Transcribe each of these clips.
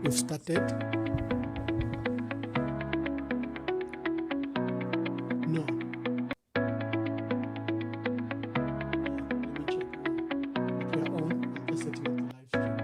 We've started. No. Let me check. We are on. I'm just setting up the live stream.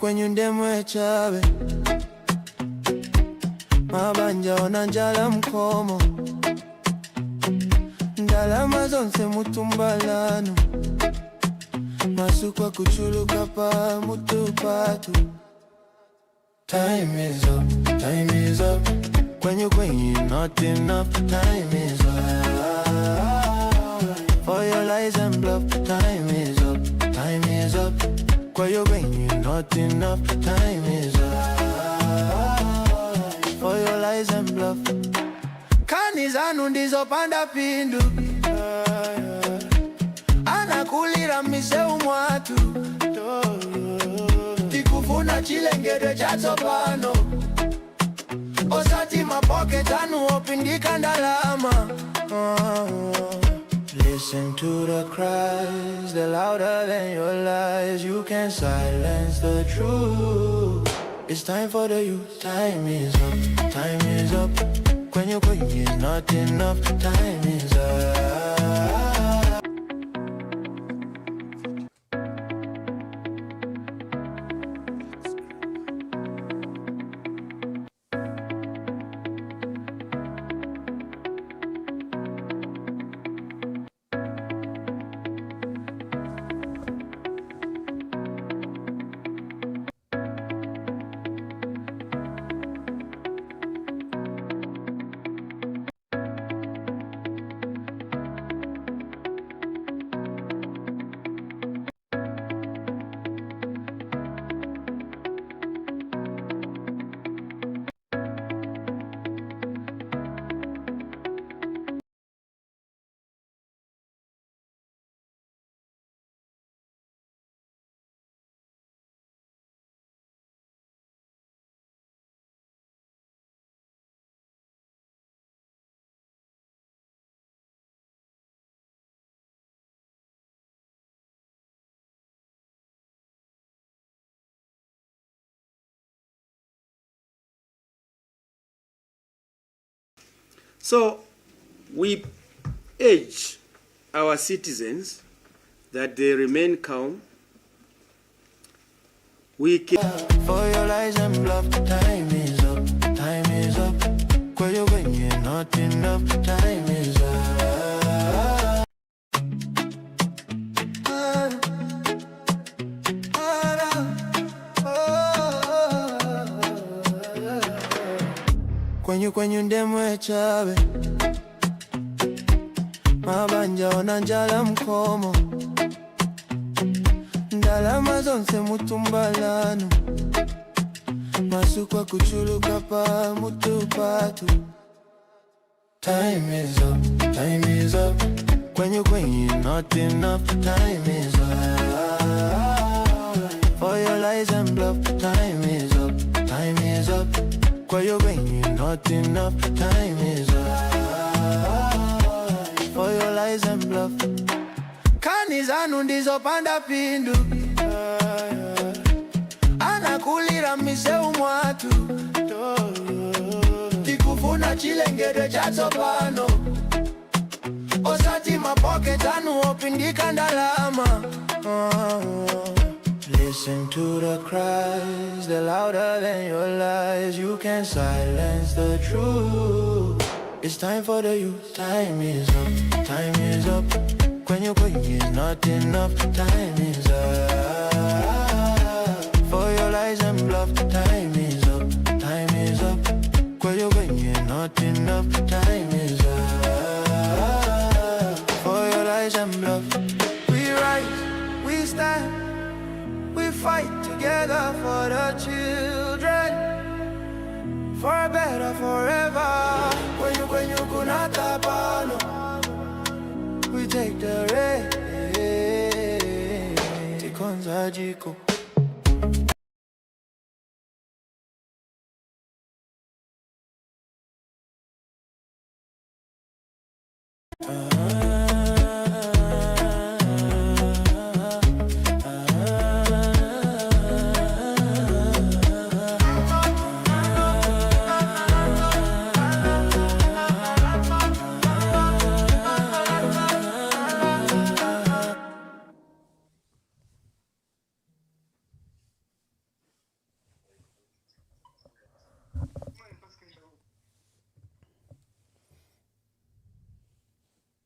Kwenye ndemwe chabe mabanja ona njala mkomo ndalama zonse mutumbalano masukwa kuchuluka pa mutupatu. Time is up, time is up. Kwenye not enough. Time is up for your lies and bluff. Time is up, time is up. Kwenye not enough. Time is up for your lies and bluff. Kani zanu ndizo panda pindu anakulira miseu mwatu tikufuna chilengede chato pano osati mapoke tanu opindika ndalama. Listen to the cries, they're louder than your lies. You can't silence the truth. It's time for the youth. Time is up, time is up. Kwenye is not enough. Time is up. So we urge our citizens that they remain calm. We can for your lies and bluff, time is up, time is up. Where you when you're not enough, time is up. When you ndemwe chabe mabanja onanjala mkomo ndalama zonse mutumbalano masukwa kuchuluka pa mutupatu. Time is up, time is up. When you not enough, time is up. For your lies and bluff, time is up, time is up. When you not enough, time is up. For your lies and bluff. Kani zanu ndizo panda pindu anakulira miseu mwatu tikufuna chilengede cha tsopano osati mapoke tanu opindika ndalama. Listen to the cries, they're louder than your lies. You can't silence the truth. It's time for the youth. Time is up, time is up. When you is not enough, time is up. For your lies and bluff, time is up, time is up. When you not enough, time is up. For your lies and bluff, we rise, we stand, we fight together for the children, for a better forever. When you kunata pano, we take the rain. Tikonza jiko.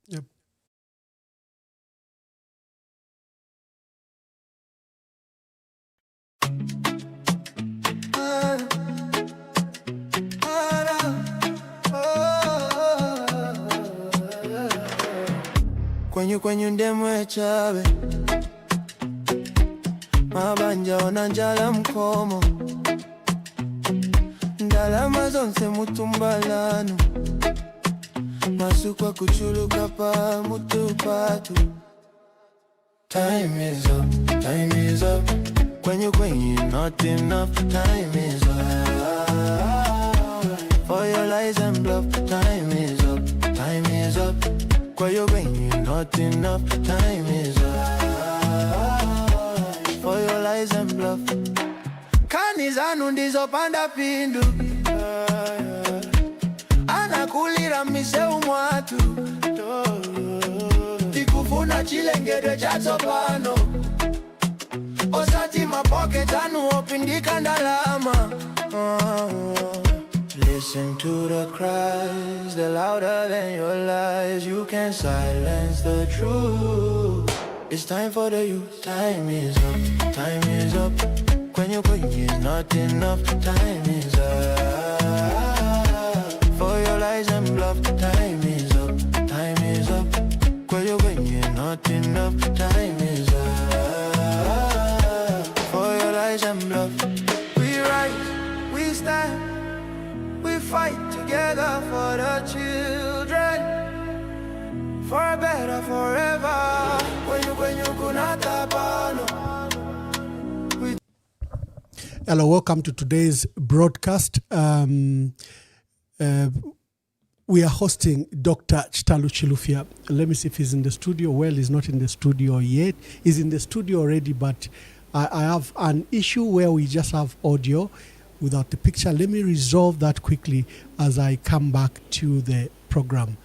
Yep. Kwenyu ndemwe chabe mabanja onanjala mkomo ndalama zonse mutumbalano masukwa kuchuluka pa mutupatu. Time is up, time is up. Kwenyu not enough, time is up. For your lies and bluff, time is up, time is up. Kwenyu not enough, time is up. For your lies and bluff. Kani zanu ndizo panda pindu anakulira miseu mwatu tikufuna chilengede cha tsopano osati mapoke tanu opindika ndalama. Listen to the cries, they're louder than your lies. You can't silence the truth. It's time for the youth. Time is up, time is up. When you is not enough, time is up. For your lies and bluff, time is up, time is up. When you not enough, time is up. For your lies and bluff, we rise, we stand, we fight together for the children, for a better forever. When you kunata pano. Hello, welcome to today's broadcast. We are hosting Dr. Chitalu Chilufya. Let me see if he's in the studio. Well, he's not in the studio yet. He's in the studio already, but I have an issue where we just have audio without the picture. Let me resolve that quickly as I come back to the program.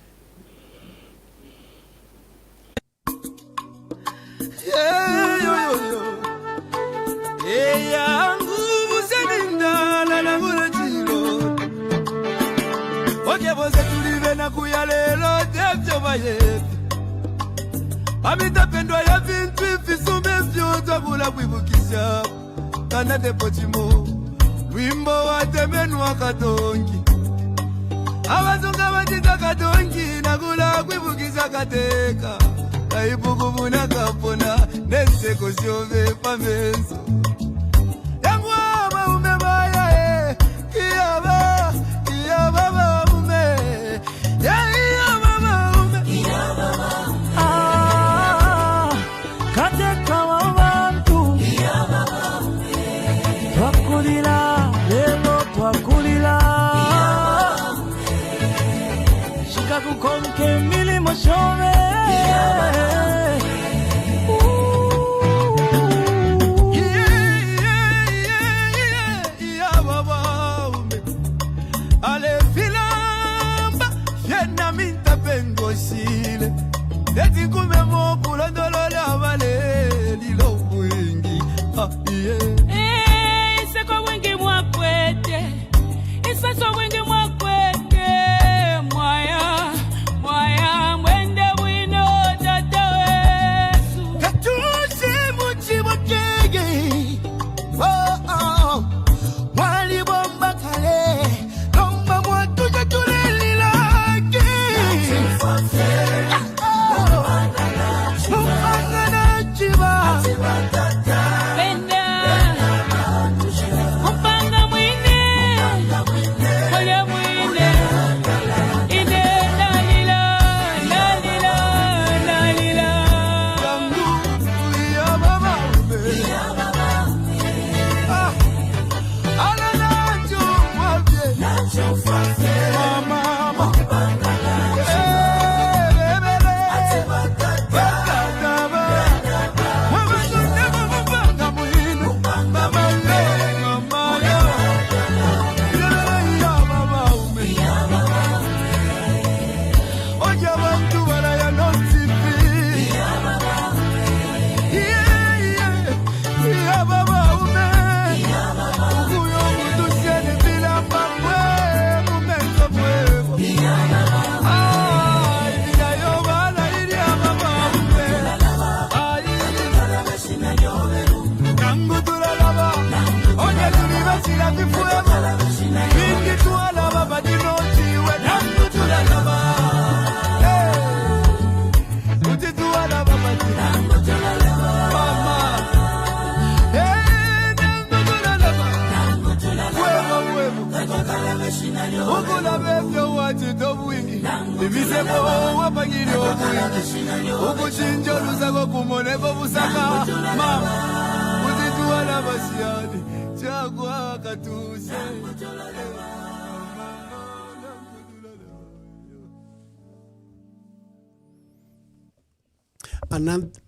Amitapendwa ya vintu ifisume vyote kula kuivukisha kana depotimo wimbo wa temenu wa katongi abazunga batita katongi na kula kuivukisha kateka kaibukuvuna kapona neseko siove pameso yangu ama umebaya iyaba ume ya iyaba ume kateka wabantu twakulira lelo twakulira shikakukonke milimo shove ale filamba yenamita pengosile eti kumemo kulondolola abale lilo wingi iseko wingi mwakwete isaso wingi mwakwete mwaya mwende wino tata wesu katusi muchibotege wali bomba kale lomba mwatuja tulelilake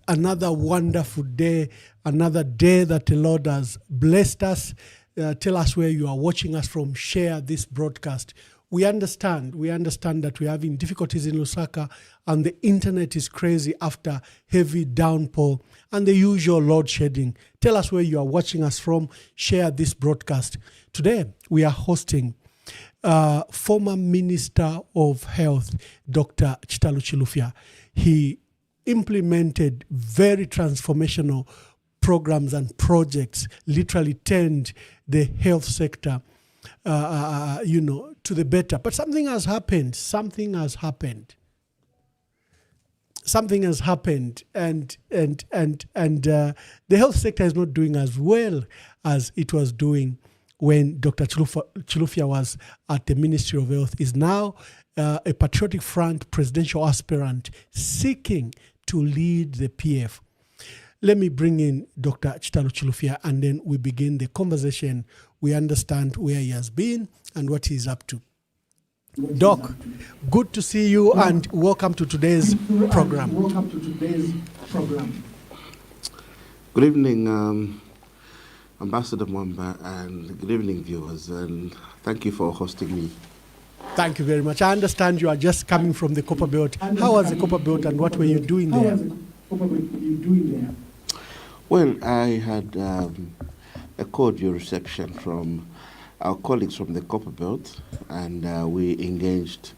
Another wonderful day, another day that the Lord has blessed us. Tell us where you are watching us from. Share this broadcast. We understand that we're having difficulties in Lusaka and the internet is crazy after heavy downpour and the usual load shedding. Tell us where you are watching us from. Share this broadcast. Today, we are hosting former Minister of Health, Dr. Chitalu Chilufya. He implemented very transformational programs and projects, literally turned the health sector to the better. But something has happened, and the health sector is not doing as well as it was doing when Dr. Chilufya was at the Ministry of Health. Is now a Patriotic Front presidential aspirant seeking to lead the PF. Let me bring in Dr. Chitalu Chilufya and then we begin the conversation. We understand where he has been and what he's up to. Doc, good to see you and welcome to today's program. Good evening, Ambassador Mwamba, and good evening, viewers, and thank you for hosting me. Thank you very much. I understand you are just coming from the Copper Belt. How was the Copper Belt and what were you doing there? Well, I had a cordial reception from our colleagues from the Copper Belt, and we engaged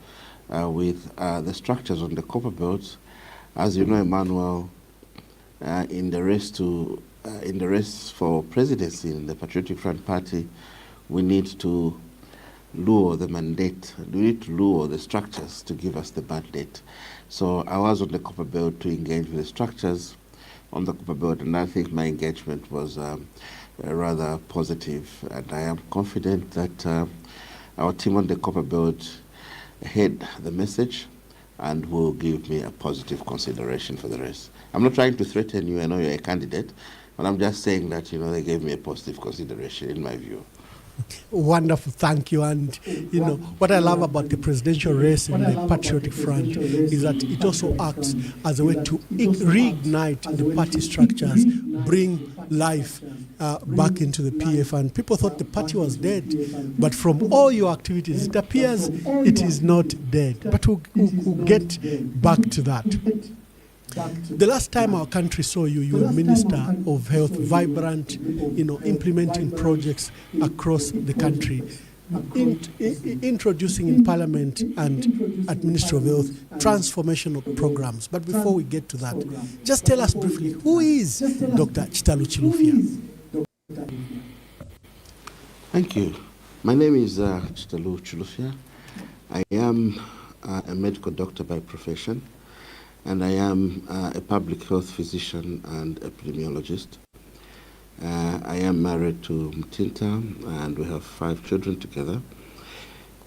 with the structures on the Copper Belt. As you know, Emmanuel, in the race for presidency in the Patriotic Front Party, we need to lure the mandate. We need to lure the structures to give us the mandate. So I was on the Copper Belt to engage with the structures on the Copper Belt, and I think my engagement was rather positive. And I am confident that our team on the Copper Belt heard the message and will give me a positive consideration for the rest. I'm not trying to threaten you. I know you're a candidate, but I'm just saying that, they gave me a positive consideration in my view. Wonderful, thank you. And what I love about the presidential race in the Patriotic Front is that it also acts as a way to reignite the party structures, bring life back into the PF. And people thought the party was dead, but from all your activities, it appears it is not dead. But we'll get back to that. The last time our country saw you, you were Minister of Health, vibrant, implementing projects across the country, introducing in Parliament and at Ministry of Health transformational programs. But before we get to that, just tell us briefly, who is Dr. Chitalu Chilufya? Thank you. My name is Chitalu Chilufya. I am a medical doctor by profession, and I am a public health physician and epidemiologist. I am married to Mtinta, and we have 5 children together.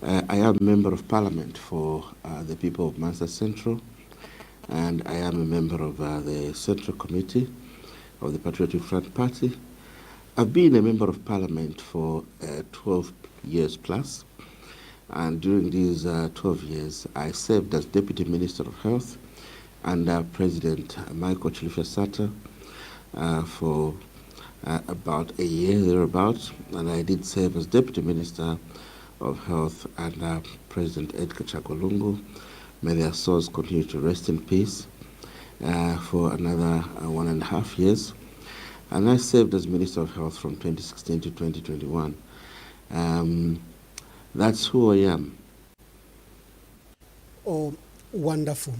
I am a member of Parliament for the people of Mansa Central, and I am a member of the Central Committee of the Patriotic Front Party. I've been a member of Parliament for 12 years plus, and during these 12 years, I served as Deputy Minister of Health under President Michael Chilufya Sata for about a year thereabouts, and I did serve as Deputy Minister of Health under President Edgar Chagwa Lungu. May their souls continue to rest in peace for another 1.5 years. And I served as Minister of Health from 2016 to 2021. That's who I am. Oh, wonderful.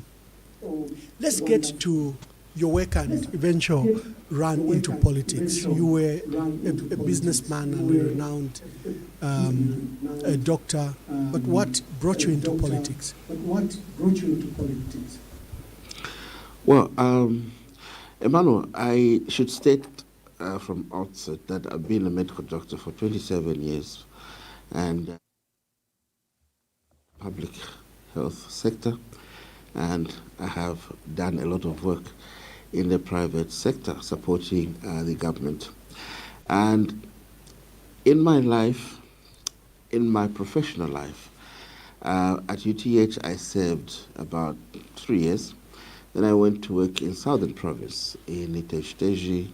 Let's get to your work and eventual run into politics. You were a businessman and a renowned a doctor, but what brought you into politics? Well, Emmanuel, I should state from outset that I've been a medical doctor for 27 years and public health sector, and I have done a lot of work in the private sector supporting the government. And in my life, in my professional life, at UTH I served about 3 years. Then I went to work in Southern Province in Itezhi.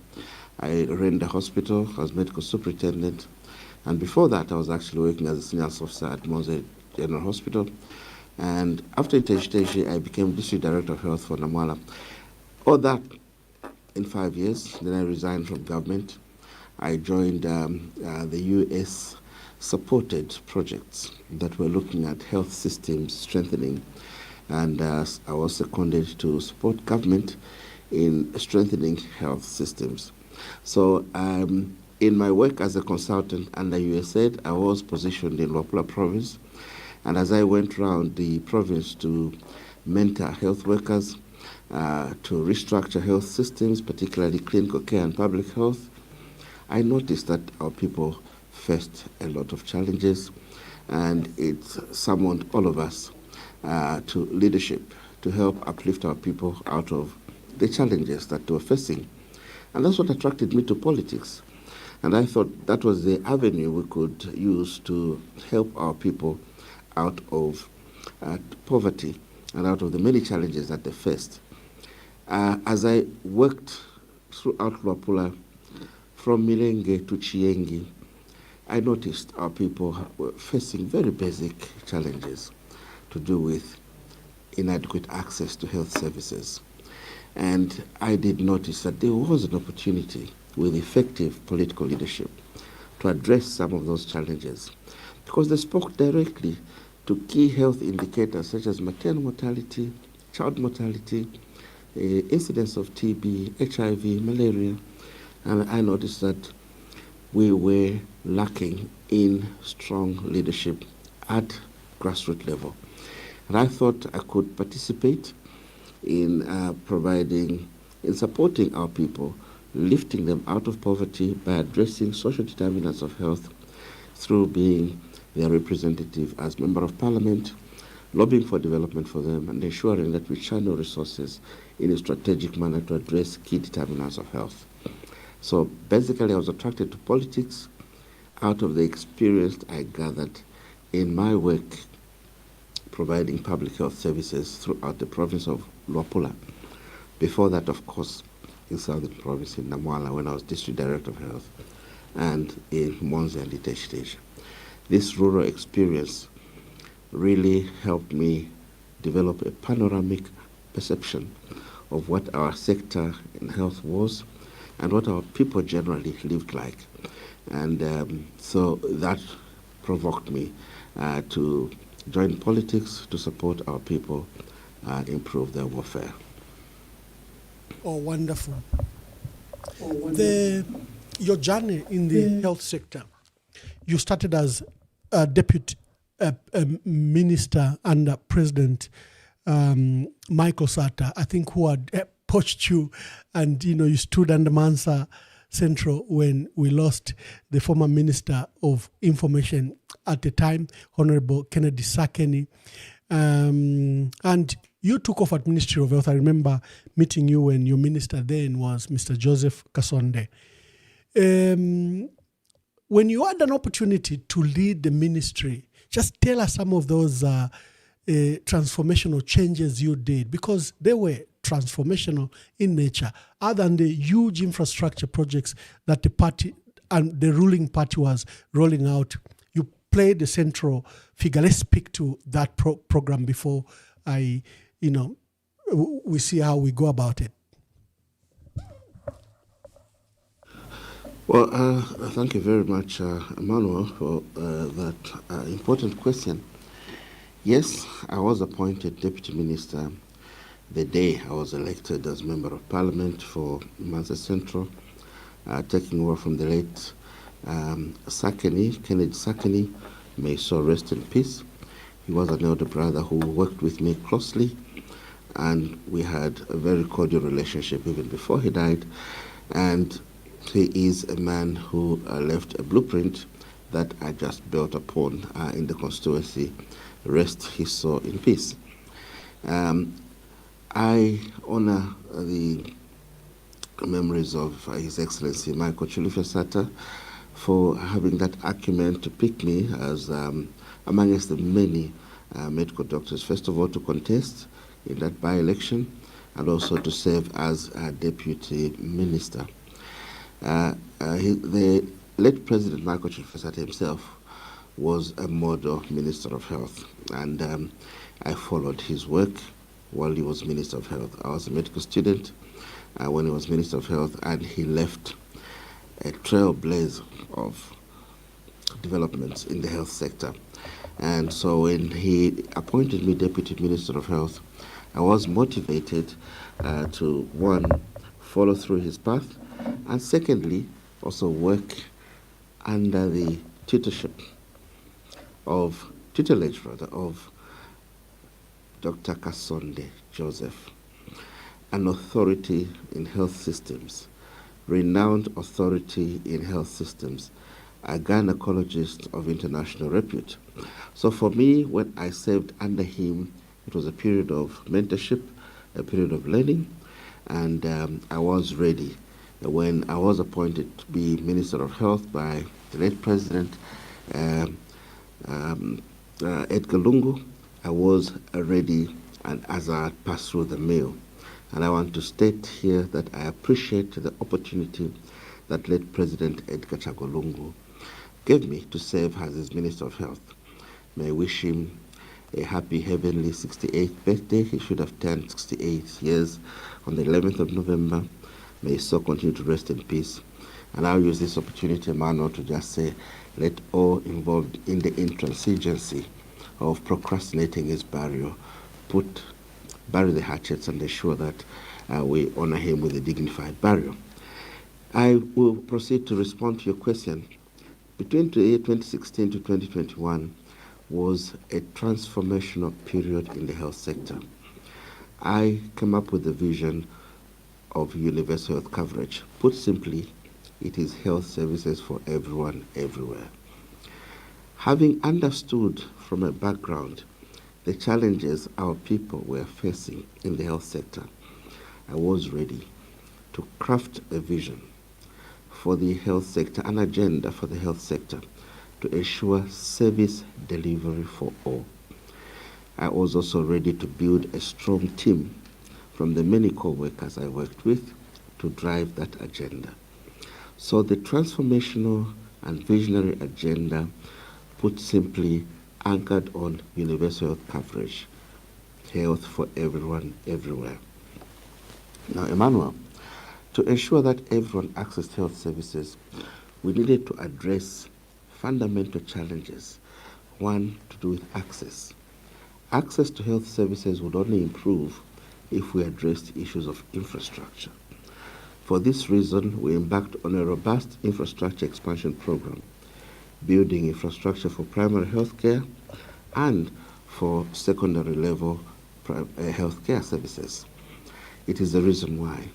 I ran the hospital, I was medical superintendent, and before that I was actually working as a senior officer at Mose General Hospital. And after Itezhi, I became District Director of Health for Namwala. All that in 5 years. Then I resigned from government. I joined the US supported projects that were looking at health systems strengthening. And I was seconded to support government in strengthening health systems. So in my work as a consultant under USAID, I was positioned in Luapula province. And as I went around the province to mentor health workers, to restructure health systems, particularly clinical care and public health, I noticed that our people faced a lot of challenges, and it summoned all of us to leadership to help uplift our people out of the challenges that they were facing. And that's what attracted me to politics. And I thought that was the avenue we could use to help our people out of poverty and out of the many challenges that they faced. As I worked throughout Luapula, from Milenge to Chiengi, I noticed our people were facing very basic challenges to do with inadequate access to health services. And I did notice that there was an opportunity with effective political leadership to address some of those challenges, because they spoke directly to key health indicators such as maternal mortality, child mortality, incidence of TB, HIV, malaria, and I noticed that we were lacking in strong leadership at grassroots level. And I thought I could participate in supporting our people, lifting them out of poverty by addressing social determinants of health through being their representative as Member of Parliament, lobbying for development for them, and ensuring that we channel resources in a strategic manner to address key determinants of health. So basically, I was attracted to politics out of the experience I gathered in my work providing public health services throughout the province of Luapula. Before that, of course, in Southern Province in Namwala when I was District Director of Health, and in Monza and Iteshteja. This rural experience really helped me develop a panoramic perception of what our sector in health was and what our people generally lived like. And so that provoked me to join politics to support our people and improve their welfare. Oh, wonderful. Your journey in the health sector, you started as a deputy minister under President Michael Sata, I think, who had poached you, and you stood under Mansa Central when we lost the former Minister of Information at the time, Honorable Kennedy Sakeni. And you took off at Ministry of Health. I remember meeting you when your minister then was Mr. Joseph Kasonde. When you had an opportunity to lead the ministry, just tell us some of those transformational changes you did, because they were transformational in nature, other than the huge infrastructure projects that the party and the ruling party was rolling out. You played the central figure. Let's speak to that program before we see how we go about it. Well, thank you very much, Emmanuel, for that important question. Yes, I was appointed Deputy Minister the day I was elected as Member of Parliament for Mansa Central, taking over from the late Sakeni, Kennedy Sakeni. May so rest in peace. He was an elder brother who worked with me closely, and we had a very cordial relationship even before he died. And he is a man who left a blueprint that I just built upon in the constituency. Rest his soul in peace. I honor the memories of His Excellency Michael Chilufya Sata for having that acumen to pick me as amongst the many medical doctors, first of all to contest in that by-election and also to serve as a deputy minister. The late President Michael Chilufya Sata himself was a model Minister of Health, and I followed his work while he was Minister of Health. I was a medical student when he was Minister of Health, and he left a trailblazer of developments in the health sector. And so when he appointed me Deputy Minister of Health, I was motivated to, one, follow through his path, and secondly, also work under the tutelage of Dr. Kasonde Joseph, an authority in health systems, renowned authority in health systems, a gynecologist of international repute. So for me, when I served under him, it was a period of mentorship, a period of learning, and I was ready. When I was appointed to be Minister of Health by the late President Edgar Lungu, I was ready, and as I passed through the mill. And I want to state here that I appreciate the opportunity that late President Edgar Lungu gave me to serve as his Minister of Health. May I wish him a happy heavenly 68th birthday. He should have turned 68 years on the 11th of November. May his soul continue to rest in peace. And I'll use this opportunity, Emmanuel, to just say, let all involved in the intransigency of procrastinating his burial bury the hatchets and ensure that we honor him with a dignified burial. I will proceed to respond to your question. Between the year 2016 to 2021 was a transformational period in the health sector. I came up with the vision of universal health coverage. Put simply, it is health services for everyone, everywhere. Having understood from a background the challenges our people were facing in the health sector, I was ready to craft a vision for the health sector, an agenda for the health sector to ensure service delivery for all. I was also ready to build a strong team from the many co-workers I worked with to drive that agenda. So the transformational and visionary agenda, put simply, anchored on universal health coverage, health for everyone, everywhere. Now, Emmanuel, to ensure that everyone accessed health services, we needed to address fundamental challenges. One, to do with access. Access to health services would only improve if we addressed issues of infrastructure. For this reason, we embarked on a robust infrastructure expansion program, building infrastructure for primary health care and for secondary level health care services. It is the reason why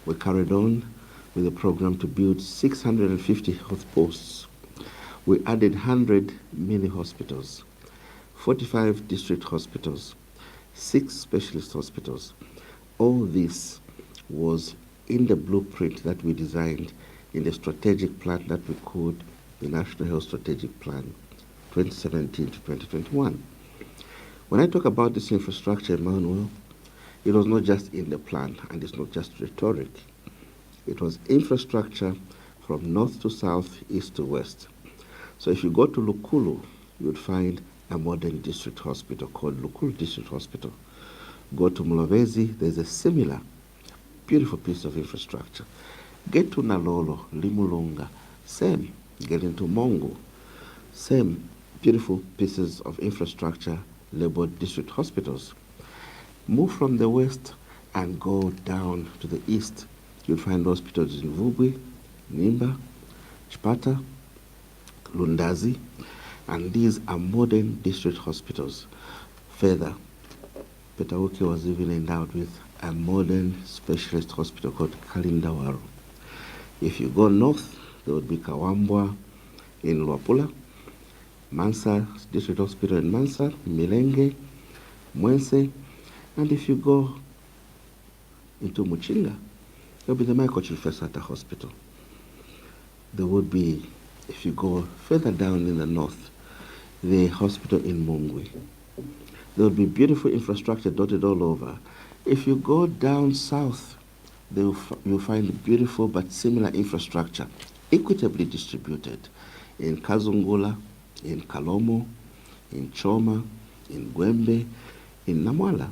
we carried on with a program to build 650 health posts. We added 100 mini hospitals, 45 district hospitals, 6 specialist hospitals. All this was in the blueprint that we designed in the strategic plan that we called the National Health Strategic Plan 2017 to 2021. When I talk about this infrastructure, Emmanuel, it was not just in the plan, and it's not just rhetoric. It was infrastructure from north to south, east to west. So if you go to Lukulu, you would find a modern district hospital called Lukulu District Hospital. Go to Mulobezi, there's a similar beautiful piece of infrastructure. Get to Nalolo, Limulunga, same. Get into Mongo, same beautiful pieces of infrastructure labeled district hospitals. Move from the west and go down to the east. You'll find hospitals in Vubwi, Nimba, Chipata, Lundazi, and these are modern district hospitals. Further, Petauke was even endowed with a modern specialist hospital called Kalindawaru. If you go north, there would be Kawambwa in Luapula, Mansa District Hospital in Mansa, Milenge, Mwense, and if you go into Muchinga, there will be the Michael Chilfesata Hospital. There would be, if you go further down in the north, the hospital in Mungwe. There would be beautiful infrastructure dotted all over. If you go down south, you'll find beautiful but similar infrastructure, equitably distributed in Kazungula, in Kalomo, in Choma, in Gwembe, in Namwala.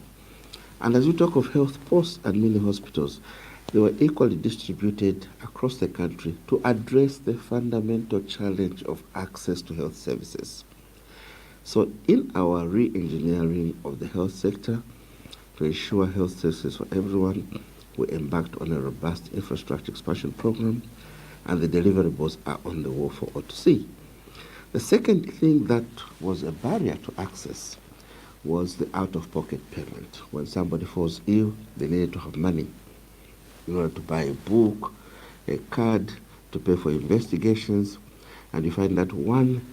And as we talk of health posts and mini hospitals, they were equally distributed across the country to address the fundamental challenge of access to health services. So in our re-engineering of the health sector, to ensure health services for everyone, we embarked on a robust infrastructure expansion program, and the deliverables are on the wall for all to see. The second thing that was a barrier to access was the out-of-pocket payment. When somebody falls ill, they needed to have money in order to buy a book, a card, to pay for investigations, and you find that one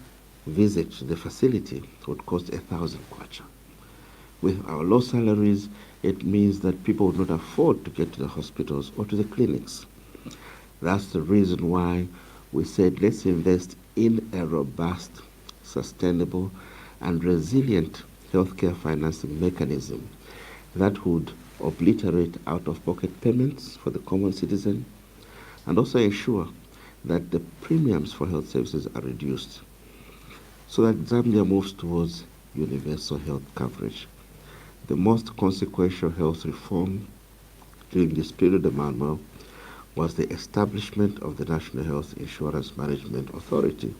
visit to the facility would cost 1,000 kwacha. With our low salaries, it means that people would not afford to get to the hospitals or to the clinics. That's the reason why we said let's invest in a robust, sustainable, and resilient healthcare financing mechanism that would obliterate out-of-pocket payments for the common citizen and also ensure that the premiums for health services are reduced so that Zambia moves towards universal health coverage. The most consequential health reform during this period, Emmanuel, was the establishment of the National Health Insurance Management Authority.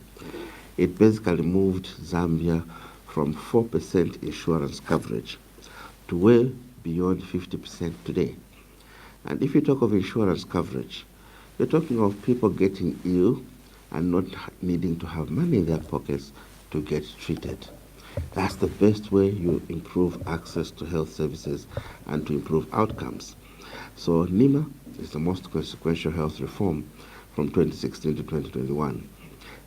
It basically moved Zambia from 4% insurance coverage to well beyond 50% today. And if you talk of insurance coverage, you're talking of people getting ill and not needing to have money in their pockets to get treated. That's the best way you improve access to health services and to improve outcomes. So NEMA is the most consequential health reform from 2016 to 2021.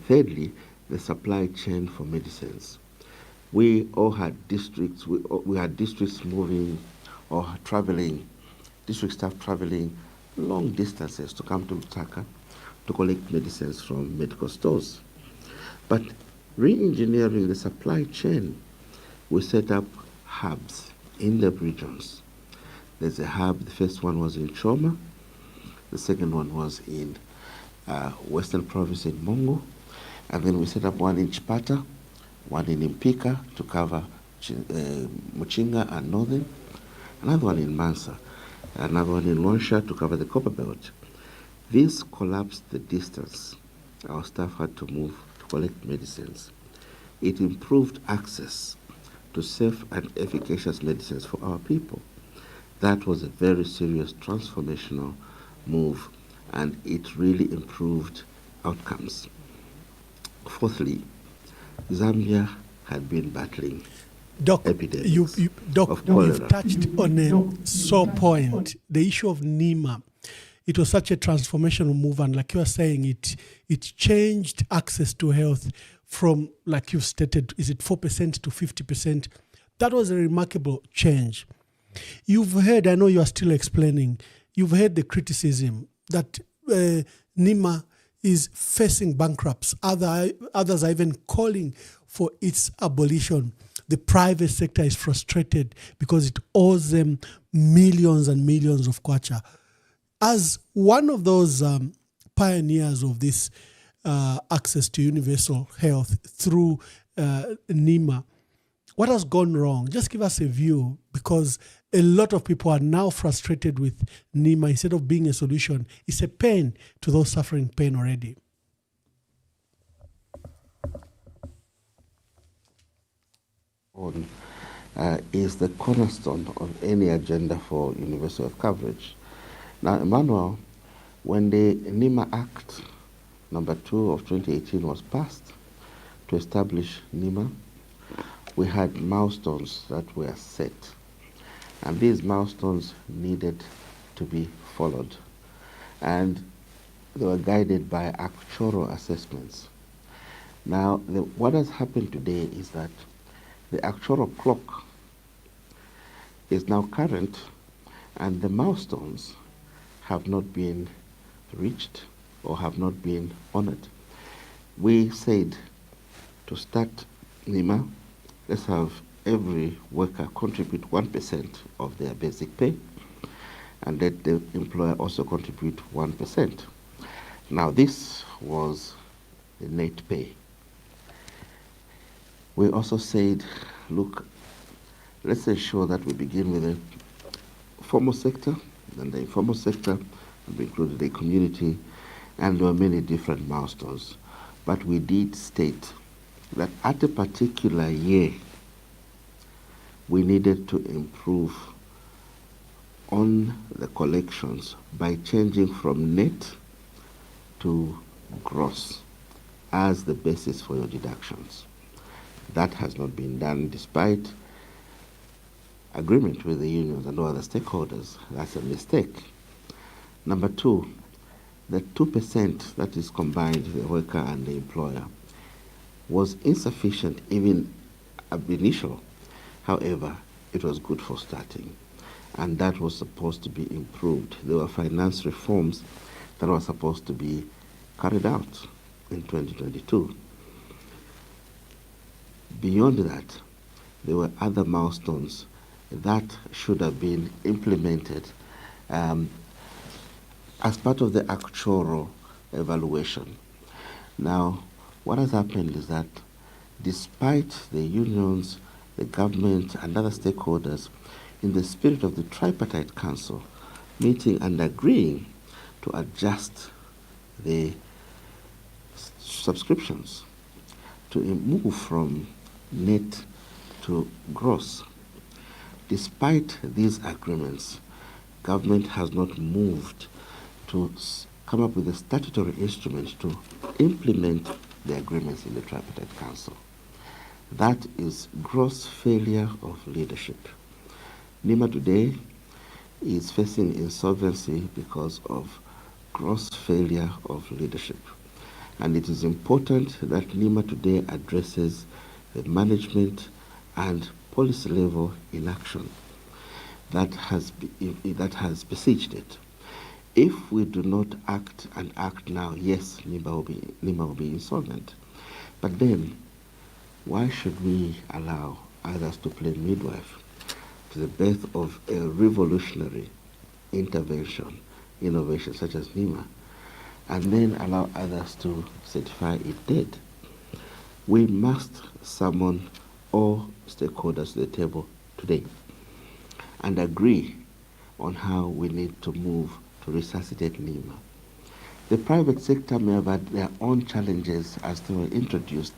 Thirdly, the supply chain for medicines. We all had districts, we had districts moving or traveling, district staff traveling long distances to come to Lusaka to collect medicines from medical stores. But re-engineering the supply chain, we set up hubs in the regions. There's a hub, the first one was in Choma, the second one was in Western Province in Mongo, and then we set up one in Chipata, one in Impika to cover Muchinga and Northern, another one in Mansa, another one in Lonsha to cover the Copper Belt. This collapsed the distance our staff had to move to collect medicines. It improved access to safe and efficacious medicines for our people. That was a very serious transformational move, and it really improved outcomes. Fourthly, Zambia had been battling Doc, epidemics you've touched on a sore point, the issue of NEMA. It was such a transformational move, and like you are saying, it changed access to health from, like you've stated, is it 4% to 50%? That was a remarkable change. You've heard, I know you are still explaining, you've heard the criticism that NEMA is facing bankrupts. Others are even calling for its abolition. The private sector is frustrated because it owes them millions and millions of kwacha. As one of those pioneers of this access to universal health through NEMA, what has gone wrong? Just give us a view, because a lot of people are now frustrated with NEMA. Instead of being a solution, it's a pain to those suffering pain already. Is the cornerstone of any agenda for universal health coverage. Now, Emmanuel, when the NEMA Act number 2 of 2018 was passed to establish NEMA, we had milestones that were set, and these milestones needed to be followed, and they were guided by actuarial assessments. Now, what has happened today is that the actuarial clock is now current, and the milestones have not been reached or have not been honored. We said to start NEMA, let's have every worker contribute 1% of their basic pay, and let the employer also contribute 1%. Now, this was the net pay. We also said, look, let's ensure that we begin with the formal sector, and the informal sector, we included the community, and there were many different milestones. But we did state that at a particular year, we needed to improve on the collections by changing from net to gross as the basis for your deductions. That has not been done despite agreement with the unions and other stakeholders. That's a mistake. Number 2, the 2% that is combined, the worker and the employer, was insufficient even ab initio. However, it was good for starting, and that was supposed to be improved. There were finance reforms that were supposed to be carried out in 2022. Beyond that, there were other milestones that should have been implemented as part of the actuarial evaluation. Now, what has happened is that despite the unions, the government, and other stakeholders, in the spirit of the tripartite council, meeting and agreeing to adjust the subscriptions to move from net to gross. Despite these agreements, government has not moved to come up with a statutory instrument to implement the agreements in the tripartite council. That is gross failure of leadership. NEMA today is facing insolvency because of gross failure of leadership. And it is important that NEMA today addresses the management and policy level inaction that has besieged it. If we do not act now, yes, NEMA will be insolvent. But then, why should we allow others to play midwife to the birth of a revolutionary intervention, innovation such as NEMA, and then allow others to certify it dead? We must summon all stakeholders to the table today and agree on how we need to move to resuscitate NEMA. The private sector may have had their own challenges as they were introduced,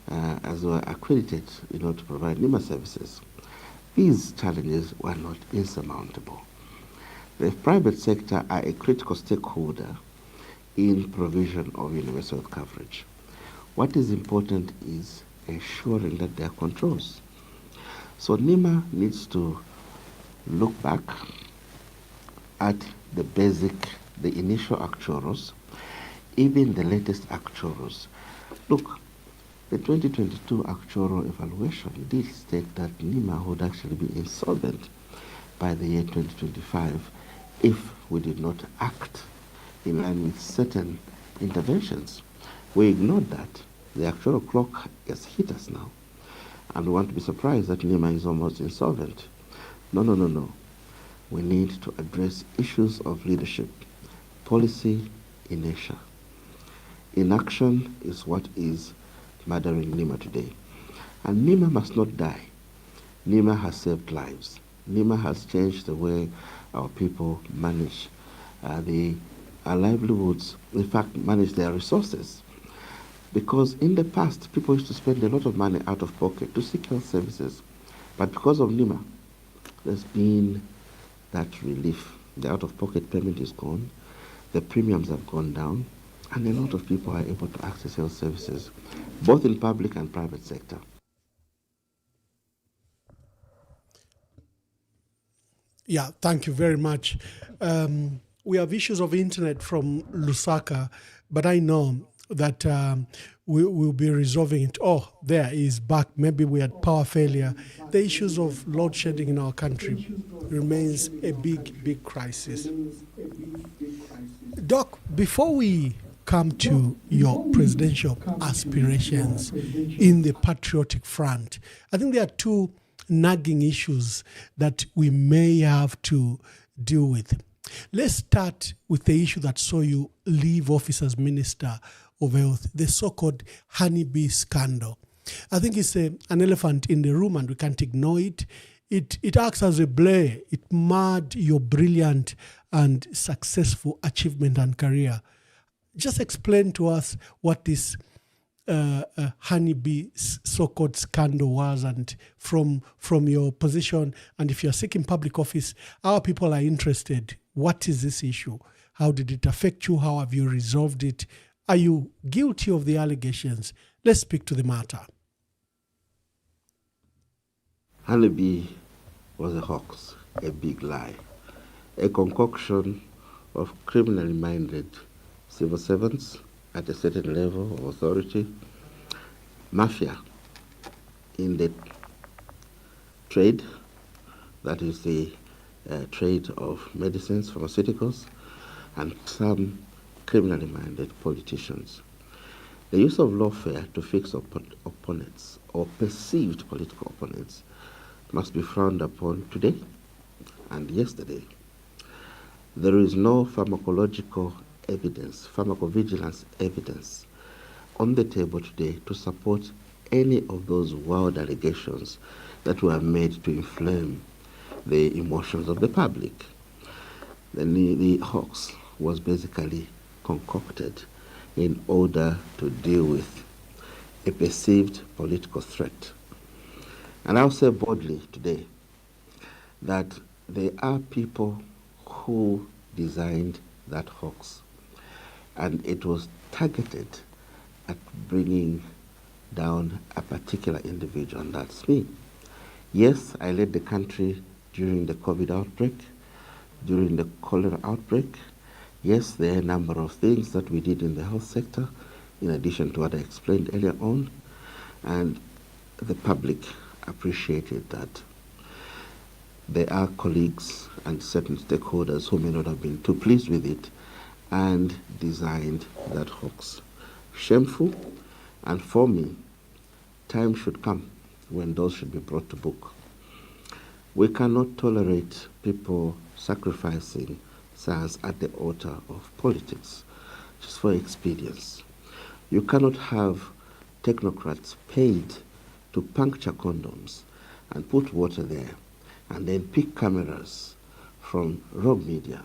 as they were accredited in order to provide NEMA services. These challenges were not insurmountable. The private sector are a critical stakeholder in provision of universal health coverage. What is important is ensuring that there are controls. So NEMA needs to look back at the initial actuals, even the latest actuals. Look, the 2022 actuarial evaluation did state that NEMA would actually be insolvent by the year 2025 if we did not act in line with certain interventions. We ignored that. The actual clock has hit us now, and we want to be surprised that NEMA is almost insolvent. No. We need to address issues of leadership, policy, inertia. Inaction is what is murdering NEMA today. And NEMA must not die. NEMA has saved lives. NEMA has changed the way our people manage our livelihoods, in fact, manage their resources. Because in the past, people used to spend a lot of money out of pocket to seek health services. But because of NEMA, there's been that relief. The out-of-pocket payment is gone, the premiums have gone down, and a lot of people are able to access health services, both in public and private sector. Yeah, thank you very much. We have issues of internet from Lusaka, but I know that we will be resolving it. Oh, there is back. Maybe we had power failure. The issues of load shedding in our country remains a big crisis. Doc, before we come to your presidential aspirations in the patriotic front, I think there are two nagging issues that we may have to deal with. Let's start with the issue that saw you leave office as Minister of Health, the so-called honeybee scandal. I think it's an elephant in the room and we can't ignore it. It acts as a blur. It marred your brilliant and successful achievement and career. Just explain to us what this honeybee so-called scandal was, and from your position, and if you're seeking public office, our people are interested. What is this issue? How did it affect you? How have you resolved it? Are you guilty of the allegations? Let's speak to the matter. Honeybee was a hoax, a big lie, a concoction of criminally minded civil servants at a certain level of authority, mafia in the trade, that is the trade of medicines, pharmaceuticals, and some criminally minded politicians. The use of lawfare to fix opponents or perceived political opponents must be frowned upon today and yesterday. There is no pharmacological evidence, pharmacovigilance evidence on the table today to support any of those wild allegations that were made to inflame the emotions of the public. The hoax was basically concocted in order to deal with a perceived political threat. And I'll say boldly today that there are people who designed that hoax, and it was targeted at bringing down a particular individual, and that's me. Yes, I led the country during the COVID outbreak, during the cholera outbreak. Yes, there are a number of things that we did in the health sector, in addition to what I explained earlier on, and the public appreciated that. There are colleagues and certain stakeholders who may not have been too pleased with it and designed that hoax. Shameful, and for me, time should come when those should be brought to book. We cannot tolerate people sacrificing science at the altar of politics, just for expedience. You cannot have technocrats paid to puncture condoms and put water there, and then pick cameras from rogue media,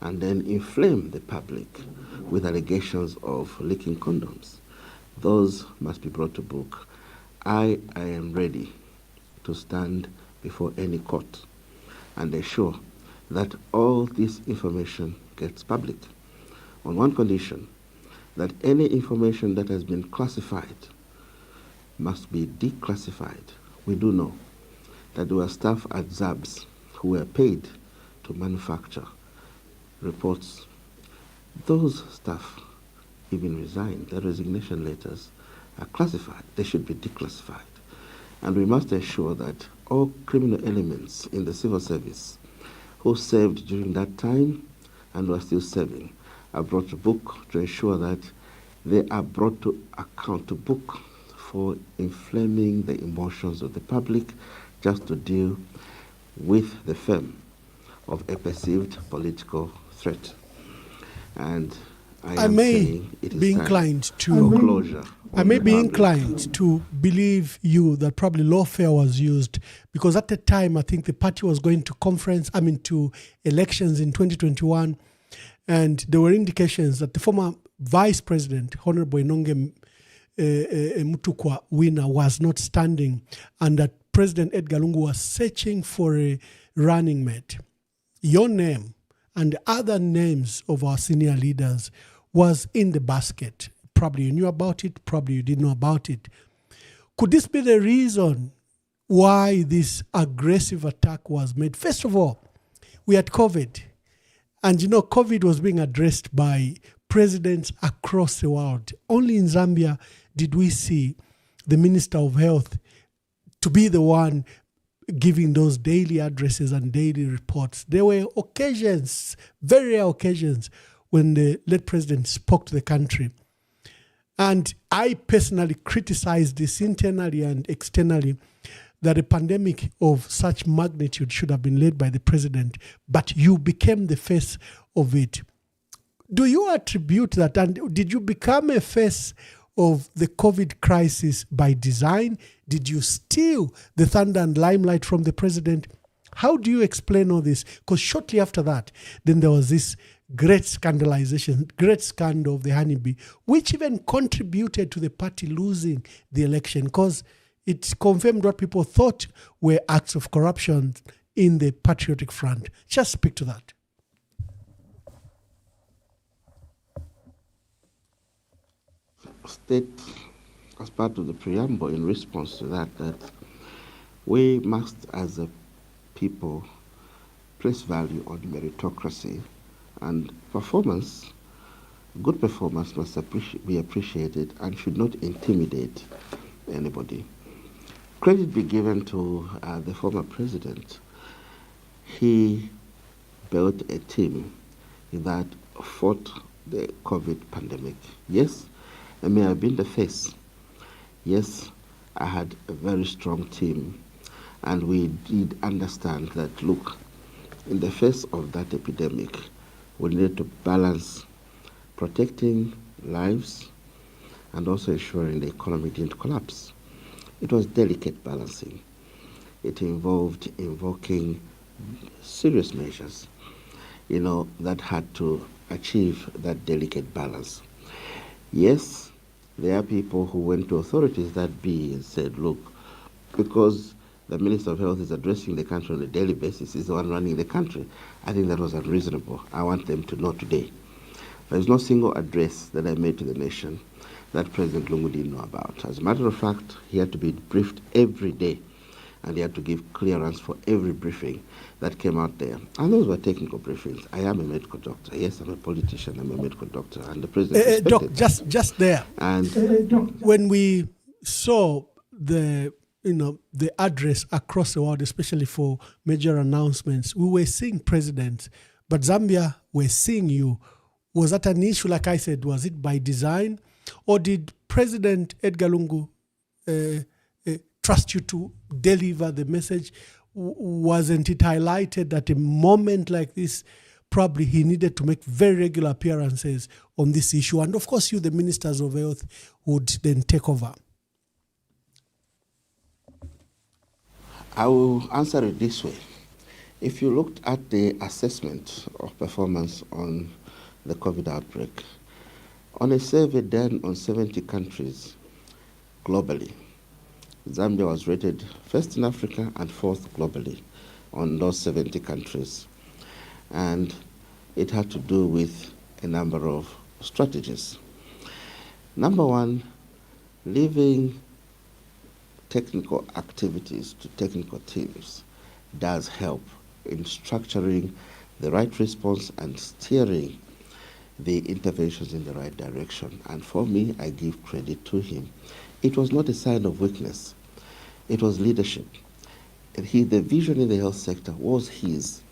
and then inflame the public with allegations of leaking condoms. Those must be brought to book. I am ready to stand before any court and ensure that all this information gets public, on one condition, that any information that has been classified must be declassified. We do know that there were staff at ZABS who were paid to manufacture reports. Those staff even resigned. Their resignation letters are classified. They should be declassified. And we must ensure that all criminal elements in the civil service who served during that time and who are still serving are brought to book, to ensure that they are brought to account, to book, for inflaming the emotions of the public, just to deal with the fame of a perceived political threat. And I may be inclined to believe you that probably lawfare was used, because at the time I think the party was going to elections in 2021, and there were indications that the former vice president, Honorable Inonge Mutukwa winner, was not standing, and that President Edgar Lungu was searching for a running mate. Your name and other names of our senior leaders was in the basket. Probably you knew about it, probably you didn't know about it. Could this be the reason why this aggressive attack was made? First of all, we had COVID. And COVID was being addressed by presidents across the world. Only in Zambia did we see the Minister of Health to be the one giving those daily addresses and daily reports. There were occasions, very rare occasions, when the late president spoke to the country. And I personally criticized this internally and externally, that a pandemic of such magnitude should have been led by the president, but you became the face of it. Do you attribute that, and did you become a face of the COVID crisis by design? Did you steal the thunder and limelight from the president? How do you explain all this? Because shortly after that, then there was this great scandalization, great scandal of the honeybee, which even contributed to the party losing the election, because it confirmed what people thought were acts of corruption in the Patriotic Front. Just speak to that. State, as part of the preamble in response to that we must, as a people, place value on meritocracy, and performance. Good performance must be appreciated and should not intimidate anybody. Credit be given to the former president. He built a team that fought the COVID pandemic. Yes, I may have been the face. Yes, I had a very strong team, and we did understand that, look, in the face of that epidemic, we needed to balance protecting lives and also ensuring the economy didn't collapse. It was delicate balancing. It involved invoking serious measures, that had to achieve that delicate balance. Yes, there are people who went to authorities that be and said, look, because the Minister of Health is addressing the country on a daily basis, is the one running the country. I think that was unreasonable. I want them to know today. There is no single address that I made to the nation that President Lungu didn't know about. As a matter of fact, he had to be briefed every day, and he had to give clearance for every briefing that came out there. And those were technical briefings. I am a medical doctor. Yes, I'm a politician. I'm a medical doctor. And the president Doc, just there. And when we saw the address across the world, especially for major announcements, we were seeing presidents, but Zambia were seeing you. Was that an issue? Like I said, was it by design, or did President Edgar Lungu trust you to deliver the message? Wasn't it highlighted that a moment like this, probably he needed to make very regular appearances on this issue? And of course, you, the ministers of health, would then take over. I will answer it this way. If you looked at the assessment of performance on the COVID outbreak, on a survey done on 70 countries globally, Zambia was rated first in Africa and fourth globally on those 70 countries. And it had to do with a number of strategies. Number one, leaving technical activities to technical teams does help in structuring the right response and steering the interventions in the right direction. And for me, I give credit to him. It was not a sign of weakness. It was leadership. And the vision in the health sector was his.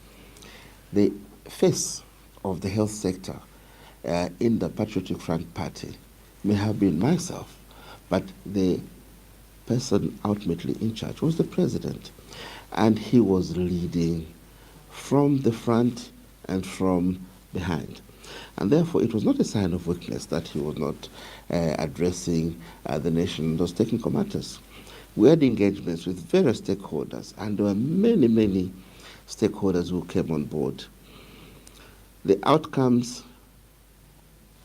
The face of the health sector in the Patriotic Front Party may have been myself, but the person ultimately in charge was the president. And he was leading from the front and from behind. And therefore, it was not a sign of weakness that he was not addressing the nation in those technical matters. We had engagements with various stakeholders, and there were many, many stakeholders who came on board. The outcomes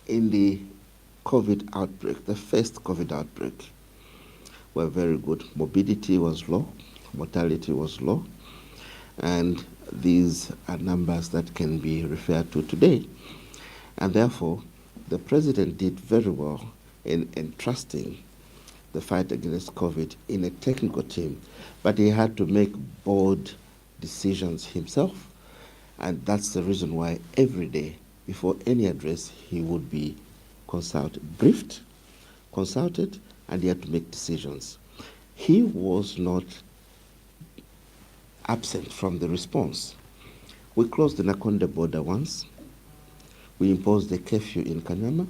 in the COVID outbreak, the first COVID outbreak, were very good. Morbidity was low, mortality was low, and these are numbers that can be referred to today. And therefore, the president did very well in entrusting the fight against COVID in a technical team, but he had to make bold decisions himself. And that's the reason why every day, before any address, he would be briefed, consulted, and he had to make decisions. He was not absent from the response. We closed the Nakonde border once. We imposed a curfew in Kanyama.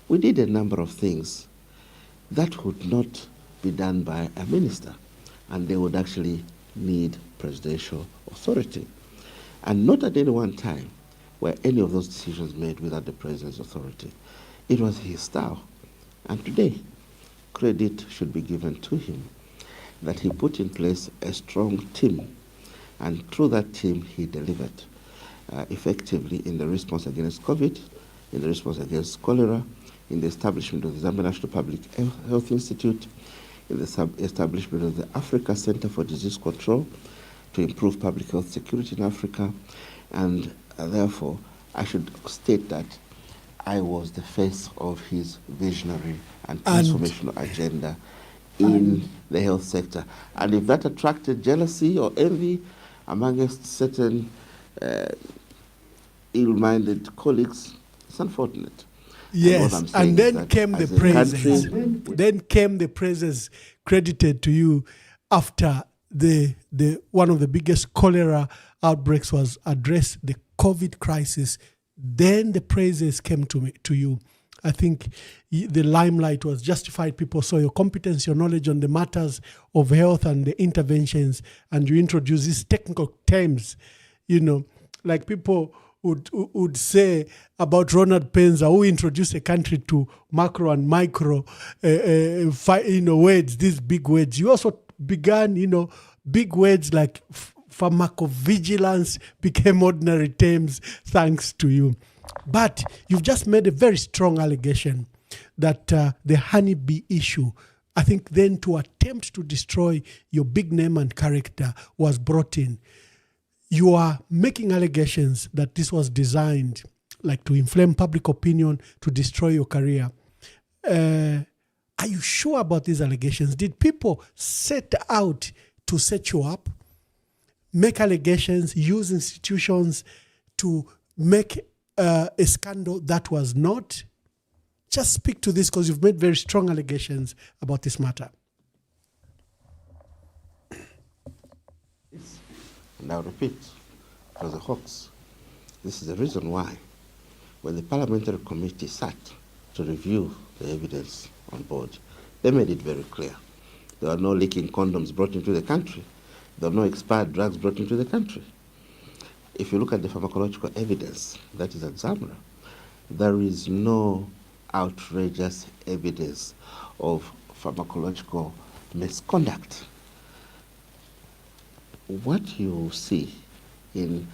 We did a number of things that would not be done by a minister, and they would actually need presidential authority. And not at any one time were any of those decisions made without the president's authority. It was his style. And today, credit should be given to him that he put in place a strong team, and through that team he delivered effectively in the response against COVID, in the response against cholera, in the establishment of the Zambia National Public Health Institute, in the establishment of the Africa Center for Disease Control to improve public health security in Africa. And therefore, I should state that I was the face of his visionary and transformational agenda in the health sector. And if that attracted jealousy or envy amongst certain ill-minded colleagues, it's unfortunate. Yes, and then came the praises. Then came the praises credited to you after the one of the biggest cholera outbreaks was addressed, the COVID crisis. Then the praises came to you. I think the limelight was justified. People saw your competence, your knowledge on the matters of health and the interventions, and you introduced these technical terms, like people would say about Ronald Penza, who introduced a country to macro and micro words, these big words. You also began, big words like pharmacovigilance became ordinary terms thanks to you. But you've just made a very strong allegation that the honeybee issue, I think then to attempt to destroy your big name and character, was brought in. You are making allegations that this was designed like to inflame public opinion, to destroy your career. Are you sure about these allegations? Did people set out to set you up, make allegations, use institutions to make a scandal that was not? Just speak to this, because you've made very strong allegations about this matter. And I'll repeat, it was a hoax. This is the reason why, when the parliamentary committee sat to review the evidence on board, they made it very clear. There were no leaking condoms brought into the country. There were no expired drugs brought into the country. If you look at the pharmacological evidence that is at Zamra, there is no outrageous evidence of pharmacological misconduct. What you see in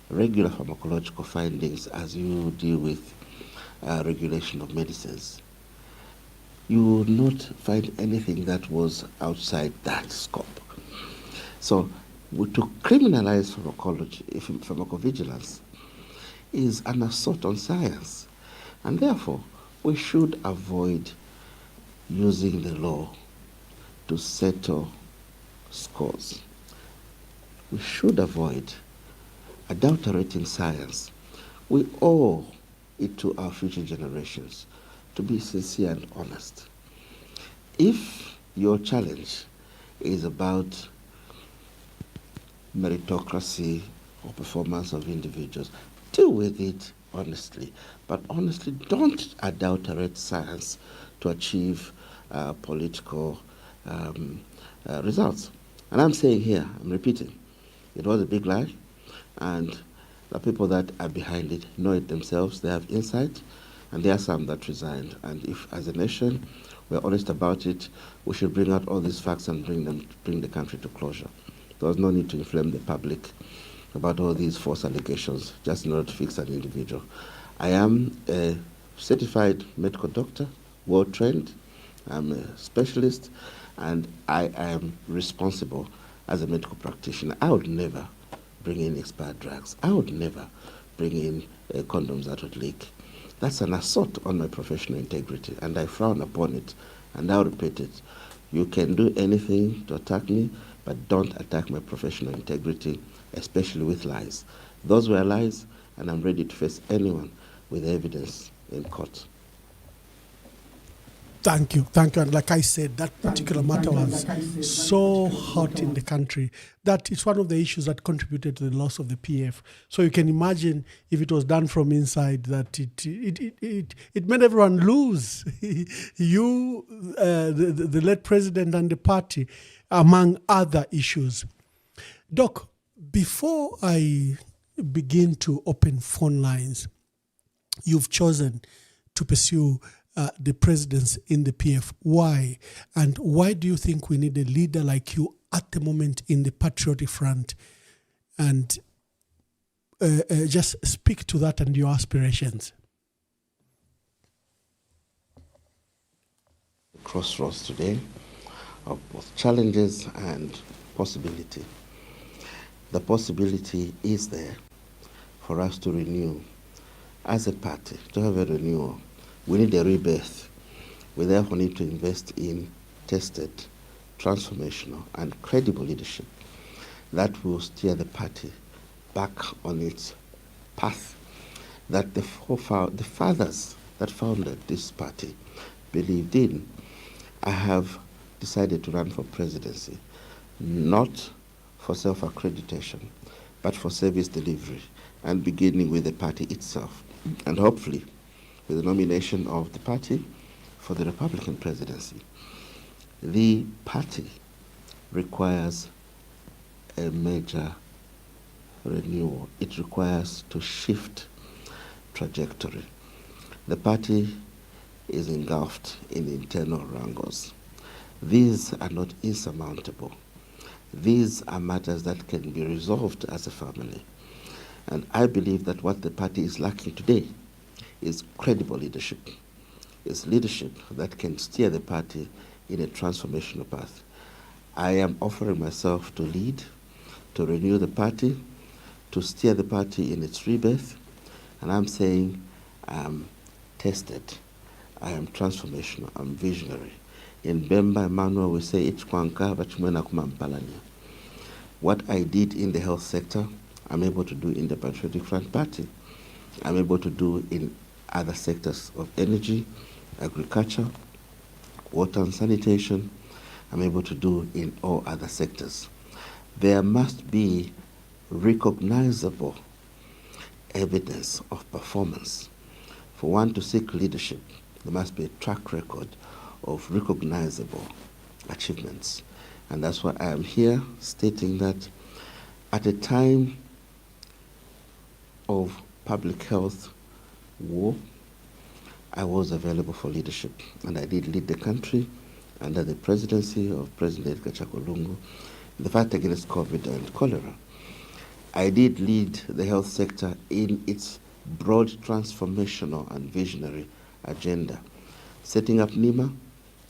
regular pharmacological findings as you deal with regulation of medicines, you will not find anything that was outside that scope. So to criminalize pharmacovigilance is an assault on science, and therefore we should avoid using the law to settle scores. We should avoid adulterating science. We owe it to our future generations to be sincere and honest. If your challenge is about meritocracy or performance of individuals, deal with it honestly. But honestly, don't adulterate science to achieve political results. And I'm saying here, I'm repeating, it was a big lie, and the people that are behind it know it themselves. They have insight, and there are some that resigned. And if, as a nation, we're honest about it, we should bring out all these facts and bring the country to closure. There was no need to inflame the public about all these false allegations just in order to fix an individual. I am a certified medical doctor, well trained. I'm a specialist, and I am responsible as a medical practitioner. I would never bring in expired drugs. I would never bring in condoms that would leak. That's an assault on my professional integrity, and I frown upon it, and I'll repeat it. You can do anything to attack me, but don't attack my professional integrity, especially with lies. Those were lies, and I'm ready to face anyone with evidence in court. Thank you. And like I said, that particular matter was so hot in the country that it's one of the issues that contributed to the loss of the PF. So you can imagine if it was done from inside, that it made everyone lose. You, the late president, and the party, among other issues. Doc, before I begin to open phone lines, you've chosen to pursue the presidents in the PF. Why? And why do you think we need a leader like you at the moment in the patriotic front? And just speak to that and your aspirations. Crossroads today of both challenges and possibility. The possibility is there for us to renew as a party, to have a renewal. We need a rebirth. We therefore need to invest in tested, transformational, and credible leadership that will steer the party back on its path that the fathers that founded this party believed in. I have decided to run for presidency, not for self-accreditation, but for service delivery, and beginning with the party itself, and hopefully with the nomination of the party for the Republican presidency. The party requires a major renewal, it requires to shift trajectory. The party is engulfed in internal wrangles. These are not insurmountable. These are matters that can be resolved as a family. And I believe that what the party is lacking today is credible leadership. It's leadership that can steer the party in a transformational path. I am offering myself to lead, to renew the party, to steer the party in its rebirth. And I'm saying I'm tested. I am transformational. I'm visionary. In Bemba, Emmanuel, we say, what I did in the health sector, I'm able to do in the Patriotic Front Party. I'm able to do in other sectors of energy, agriculture, water and sanitation. I'm able to do in all other sectors. There must be recognizable evidence of performance. For one to seek leadership, there must be a track record of recognizable achievements. And that's why I am here stating that at a time of public health war, I was available for leadership. And I did lead the country under the presidency of President Gachagua Lungu in the fight against COVID and cholera. I did lead the health sector in its broad transformational and visionary agenda, setting up NIMA,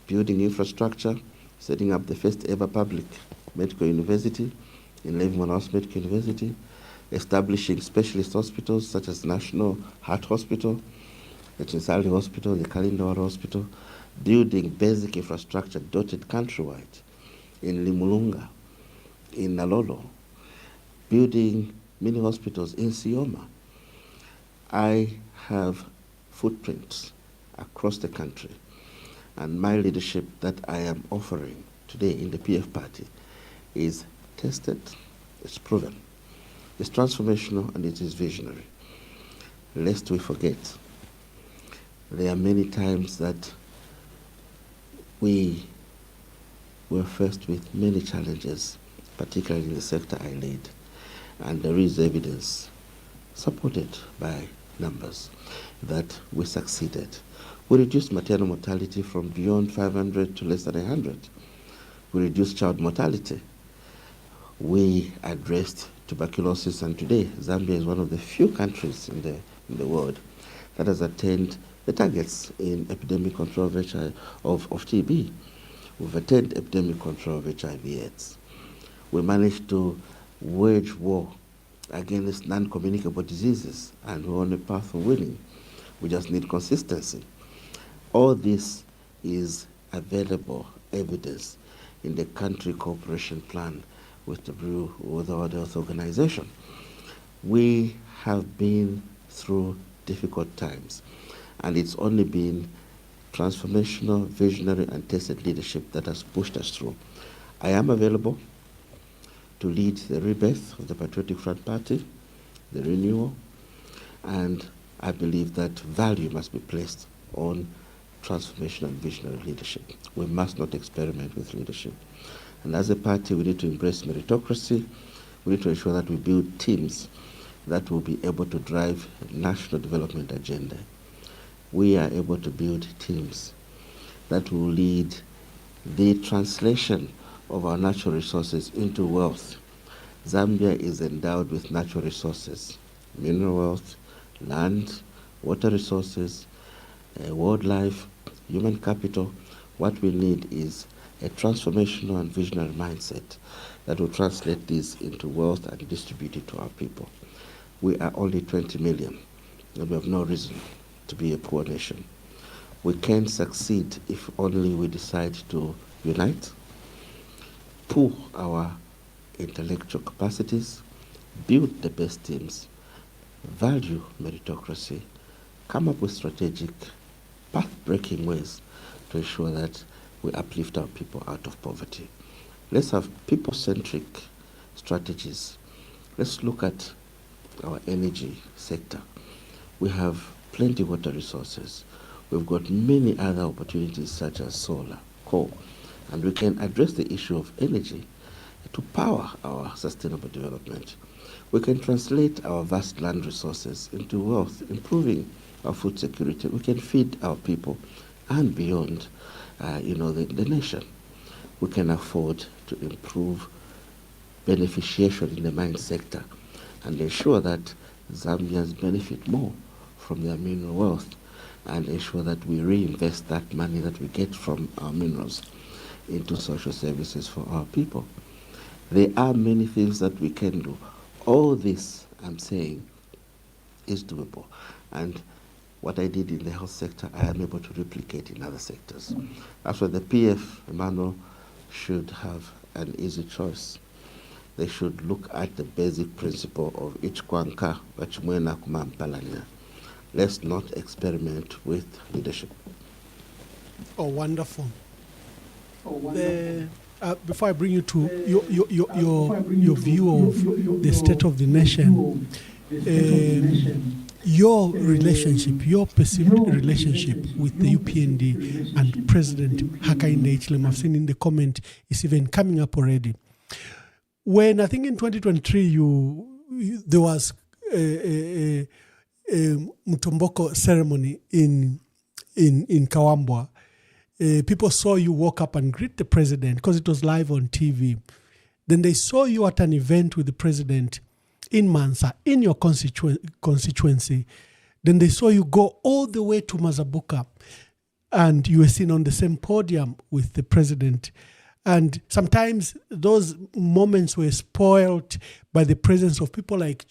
building infrastructure, setting up the first ever public medical university in Levi-Manaus Medical University, establishing specialist hospitals such as National Heart Hospital, the Chinsali Hospital, the Kalindawar Hospital, building basic infrastructure dotted countrywide in Limulunga, in Nalolo, building many hospitals in Sioma. I have footprints across the country, and my leadership that I am offering today in the PF party is tested, it's proven, it's transformational, and it is visionary. Lest we forget, there are many times that we were faced with many challenges, particularly in the sector I lead, and there is evidence supported by numbers that we succeeded. We reduced maternal mortality from beyond 500 to less than 100. We reduced child mortality. We addressed tuberculosis, and today Zambia is one of the few countries in the world that has attained the targets in epidemic control of TB. We've attained epidemic control of HIV/AIDS. We managed to wage war against non-communicable diseases, and we're on a path of winning. We just need consistency. All this is available evidence in the country cooperation plan with the World Health Organization. We have been through difficult times, and it's only been transformational, visionary, and tested leadership that has pushed us through. I am available to lead the rebirth of the Patriotic Front Party, the renewal, and I believe that value must be placed on transformational and visionary leadership. We must not experiment with leadership. And as a party, we need to embrace meritocracy. We need to ensure that we build teams that will be able to drive a national development agenda. We are able to build teams that will lead the translation of our natural resources into wealth. Zambia is endowed with natural resources, mineral wealth, land, water resources, wildlife, human capital. What we need is a transformational and visionary mindset that will translate this into wealth and distribute it to our people. We are only 20 million, and we have no reason to be a poor nation. We can succeed if only we decide to unite, pool our intellectual capacities, build the best teams, value meritocracy, come up with strategic, path-breaking ways to ensure that we uplift our people out of poverty. Let's have people-centric strategies. Let's look at our energy sector. We have plenty of water resources. We've got many other opportunities such as solar, coal, and we can address the issue of energy to power our sustainable development. We can translate our vast land resources into wealth, improving our food security. We can feed our people and beyond, the nation. We can afford to improve beneficiation in the mine sector and ensure that Zambians benefit more from their mineral wealth and ensure that we reinvest that money that we get from our minerals into social services for our people. There are many things that we can do. All this, I'm saying, is doable. And what I did in the health sector, I am able to replicate in other sectors. After the PF, Emmanuel should have an easy choice. They should look at the basic principle of each kwanka, wachimwena kumampalanya. Let's not experiment with leadership. Oh, wonderful. Before I bring you to your view of the state of the nation, your relationship, your perceived relationship with the UPND and President Hakainde Hichilema, I've seen in the comment, is even coming up already. When I think in 2023 there was a Mtomboko ceremony in Kawambwa, people saw you walk up and greet the president because it was live on TV. Then they saw you at an event with the president in Mansa, in your constituency. Then they saw you go all the way to Mazabuka and you were seen on the same podium with the president. And sometimes those moments were spoiled by the presence of people like,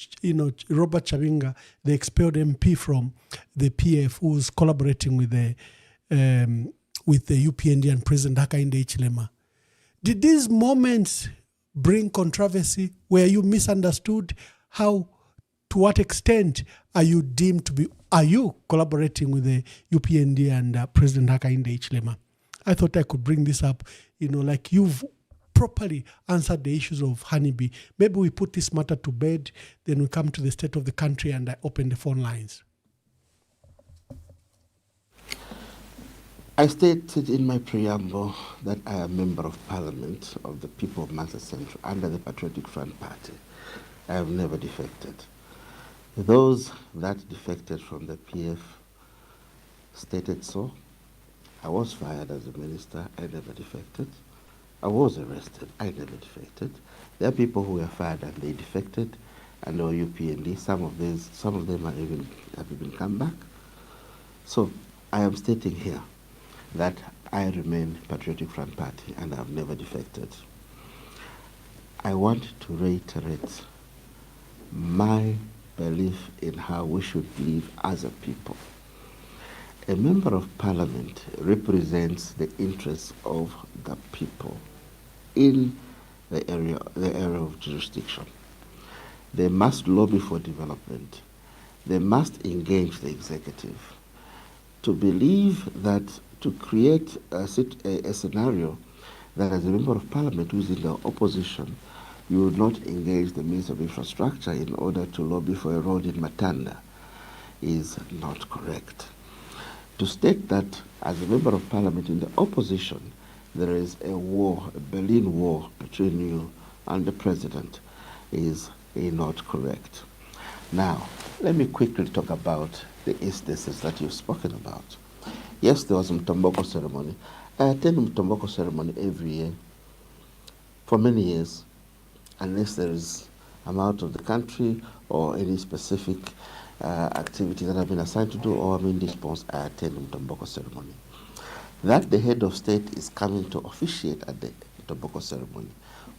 Robert Chabinga, the expelled MP from the PF, who's collaborating with the UPND and President Hakainde Hichilema. Did these moments bring controversy? Were you misunderstood? To what extent are you deemed to be, are you collaborating with the UPND and President Hakainde Hichilema? I thought I could bring this up, like you've properly answered the issues of honeybee. Maybe we put this matter to bed, then we come to the state of the country and I open the phone lines. I stated in my preamble that I am a member of Parliament of the people of Mansa Central under the Patriotic Front Party. I have never defected. Those that defected from the PF stated so. I was fired as a minister. I never defected. I was arrested. I never defected. There are people who were fired and they defected, and or UPND. Some of them have even come back. So I am stating here that I remain Patriotic Front Party and I have never defected. I want to reiterate my belief in how we should live as a people. A member of parliament represents the interests of the people in the area of jurisdiction. They must lobby for development. They must engage the executive. To believe that to create a scenario that as a member of parliament who is in the opposition, you would not engage the Minister of Infrastructure in order to lobby for a road in Matanda is not correct. To state that as a member of parliament in the opposition, there is a war, a Berlin Wall between you and the president is not correct. Now, let me quickly talk about the instances that you've spoken about. Yes, there was a Mtomboko ceremony. I attend Mtomboko ceremony every year for many years, unless there is, I'm out of the country or any specific activity that I've been assigned to do or I'm indisposed, I attend the Mtomboko ceremony. That the head of state is coming to officiate at the Mtomboko ceremony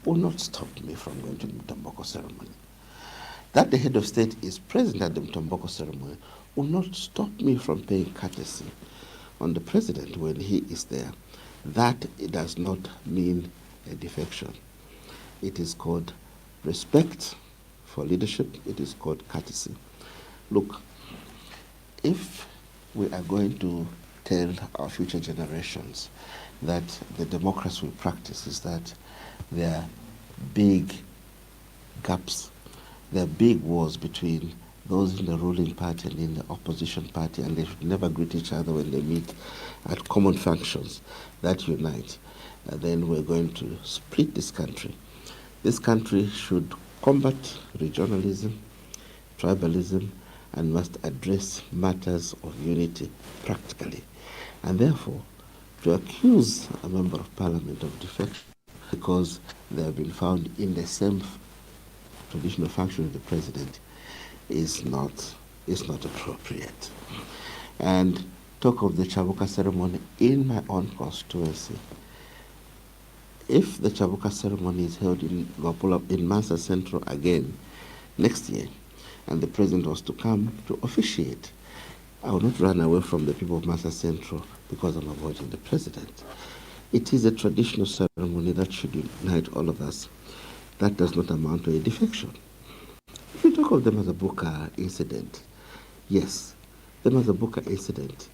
will not stop me from going to the Mtomboko ceremony. That the head of state is present at the Mtomboko ceremony will not stop me from paying courtesy on the president when he is there. That it does not mean a defection. It is called respect for leadership. It is called courtesy. Look, if we are going to tell our future generations that the democracy we practice is that there are big gaps, there are big wars between those in the ruling party and in the opposition party, and they should never greet each other when they meet at common functions that unite, then we're going to split this country. This country should combat regionalism, tribalism, and must address matters of unity practically. And therefore, to accuse a member of parliament of defection because they have been found in the same traditional function of the president is not appropriate. And talk of the Chabuka ceremony in my own constituency. If the Chabuka ceremony is held in Gwapula, in Mansa Central again next year, and the president was to come to officiate, I will not run away from the people of Mansa Central because I'm avoiding the president. It is a traditional ceremony that should unite all of us. That does not amount to a defection. If you talk of the Mazabuka incident, yes, the Mazabuka incident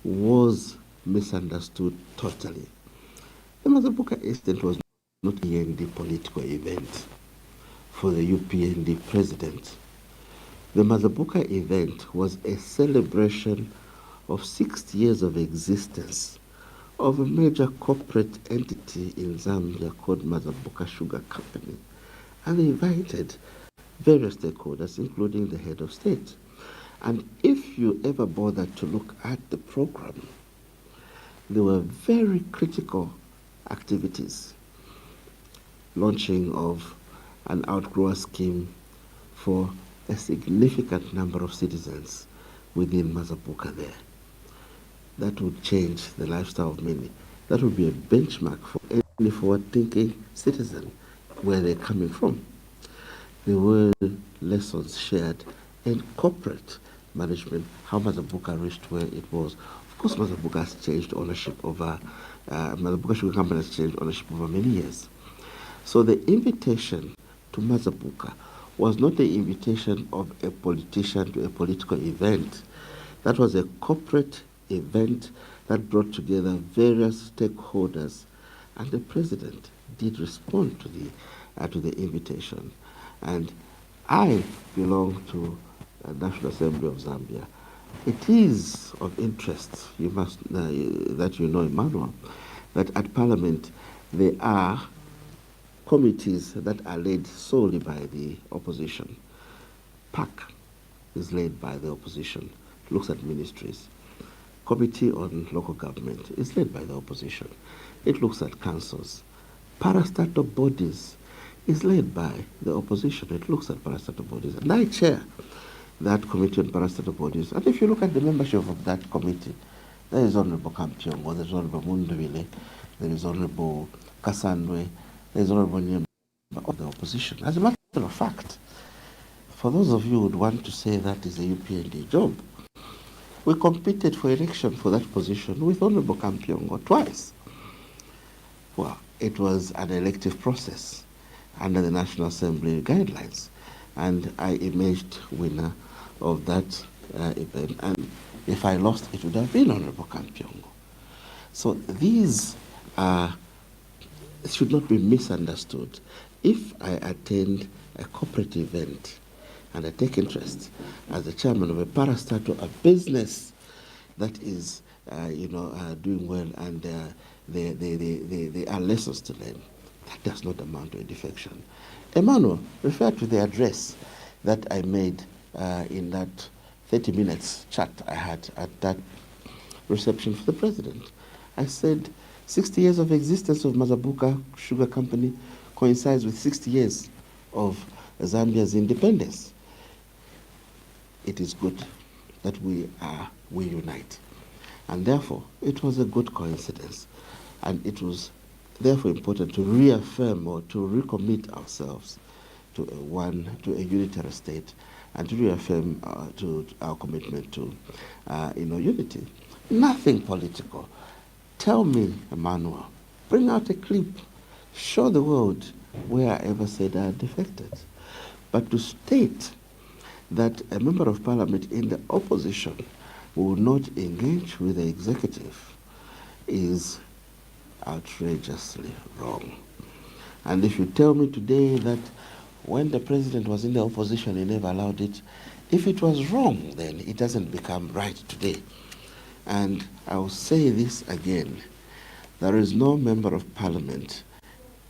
was misunderstood totally. The Mazabuka incident was not a UPND political event for the UPND president. The Mazabuka event was a celebration of 60 years of existence of a major corporate entity in Zambia called Mazabuka Sugar Company. And they invited various stakeholders, including the head of state. And if you ever bothered to look at the program, there were very critical activities. Launching of an outgrower scheme for a significant number of citizens within Mazabuka there. That would change the lifestyle of many. That would be a benchmark for any forward-thinking citizen where they're coming from. There were lessons shared in corporate management, how Mazabuka reached where it was. Of course, Mazabuka has changed ownership over, Mazabuka Sugar Company has changed ownership over many years. So the invitation to Mazabuka was not the invitation of a politician to a political event. That was a corporate event that brought together various stakeholders, and the president did respond to the invitation. And I belong to the National Assembly of Zambia. It is of interest, you must that you know, Emmanuel, that at Parliament there are committees that are led solely by the opposition. PAC is led by the opposition, looks at ministries. Committee on Local Government is led by the opposition. It looks at councils. Parastatal bodies is led by the opposition. It looks at parastatal bodies. And I chair that committee on parastatal bodies. And if you look at the membership of that committee, there is Honorable Kampiongo, there is Honorable Munduvile, there is Honorable Kasandwe, there is Honorable Nyemba of the opposition. As a matter of fact, for those of you who would want to say that is a UPND job, we competed for election for that position with Honorable Kampiongo twice. Well, it was an elective process under the National Assembly guidelines, and I emerged winner of that event. And if I lost, it would have been Honorable Kampiongo. So these should not be misunderstood. If I attend a corporate event and I take interest as the chairman of a parastatal, a business that is doing well, and there are lessons to learn, that does not amount to a defection. Emmanuel, refer to the address that I made in that 30 minutes chat I had at that reception for the president. I said 60 years of existence of Mazabuka Sugar Company coincides with 60 years of Zambia's independence. It is good that we unite. And therefore, it was a good coincidence. And it was therefore important to reaffirm or to recommit ourselves to a unitary state, and to reaffirm to our commitment to unity. Nothing political. Tell me, Emmanuel, bring out a clip, show the world where I ever said I had defected. But to state that a member of parliament in the opposition will not engage with the executive is outrageously wrong. And if you tell me today that when the president was in the opposition, he never allowed it, if it was wrong, then it doesn't become right today. And I'll say this again. There is no member of parliament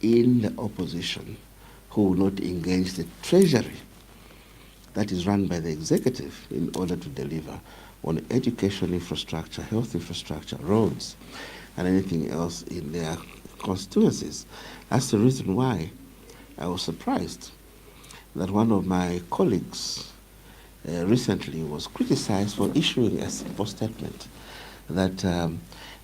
in the opposition who will not engage the treasury that is run by the executive in order to deliver on education infrastructure, health infrastructure, roads, and anything else in their constituencies. That's the reason why I was surprised that one of my colleagues recently was criticized for issuing a simple statement that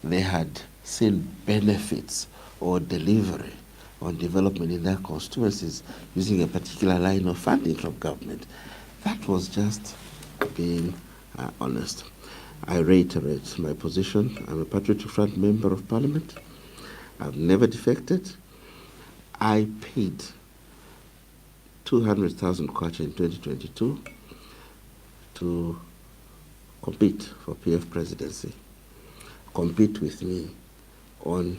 they had seen benefits or delivery on development in their constituencies using a particular line of funding from government. That was just being honest. I reiterate my position. I'm a Patriotic Front member of Parliament. I've never defected. I paid 200,000 kwacha in 2022 to compete for PF presidency. Compete with me on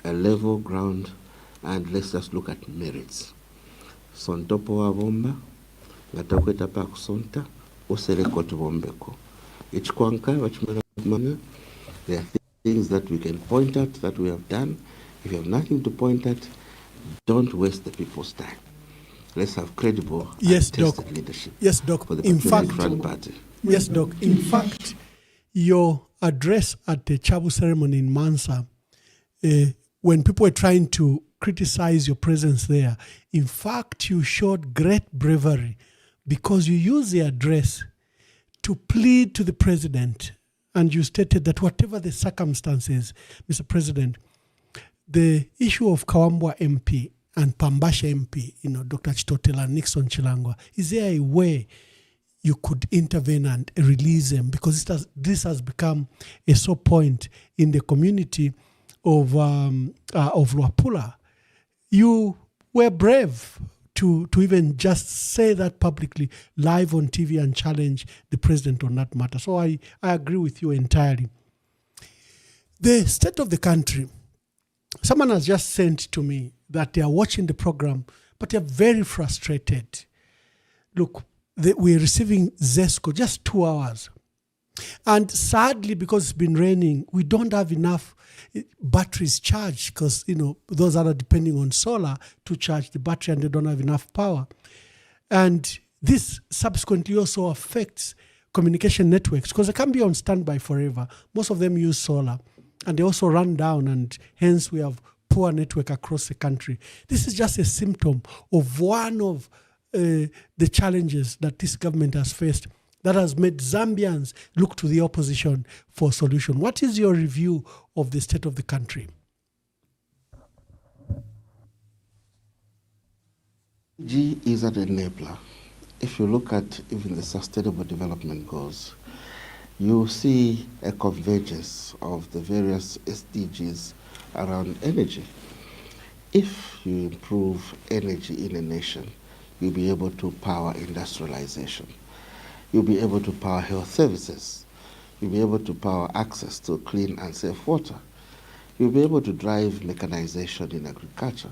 a level ground, and let's just look at merits. Sontopo wa bomba, ngatakweta pa kusonta, useleko tubombeko. Ichkwanka, wachimera manga, there are things that we can point at that we have done. If you have nothing to point at, don't waste the people's time. Let's have credible and tested leadership. Yes, Doc. For the In Patriotic fact, Front Party. yes, Doc. In fact, your address at the Chabu ceremony in Mansa, when people were trying to criticize your presence there, in fact, you showed great bravery because you used the address to plead to the president, and you stated that whatever the circumstances, Mr. President, the issue of Kawambwa MP and Pambasha MP, Dr. Chitotela and Nixon Chilangwa, is there a way you could intervene and release them? Because this has become a sore point in the community of Luapula. You were brave to even just say that publicly, live on TV, and challenge the president on that matter. So I agree with you entirely. The state of the country, someone has just sent to me that they are watching the program, but they're very frustrated. Look, we're receiving ZESCO just 2 hours. And sadly, because it's been raining, we don't have enough batteries charged because, those that are depending on solar to charge the battery, and they don't have enough power. And this subsequently also affects communication networks because they can't be on standby forever. Most of them use solar, and they also run down, and hence we have poor network across the country. This is just a symptom of one of the challenges that this government has faced that has made Zambians look to the opposition for a solution. What is your review of the state of the country? G is an enabler. If you look at even the Sustainable Development Goals, you see a convergence of the various SDGs around energy. If you improve energy in a nation, you'll be able to power industrialization. You'll be able to power health services. You'll be able to power access to clean and safe water. You'll be able to drive mechanization in agriculture.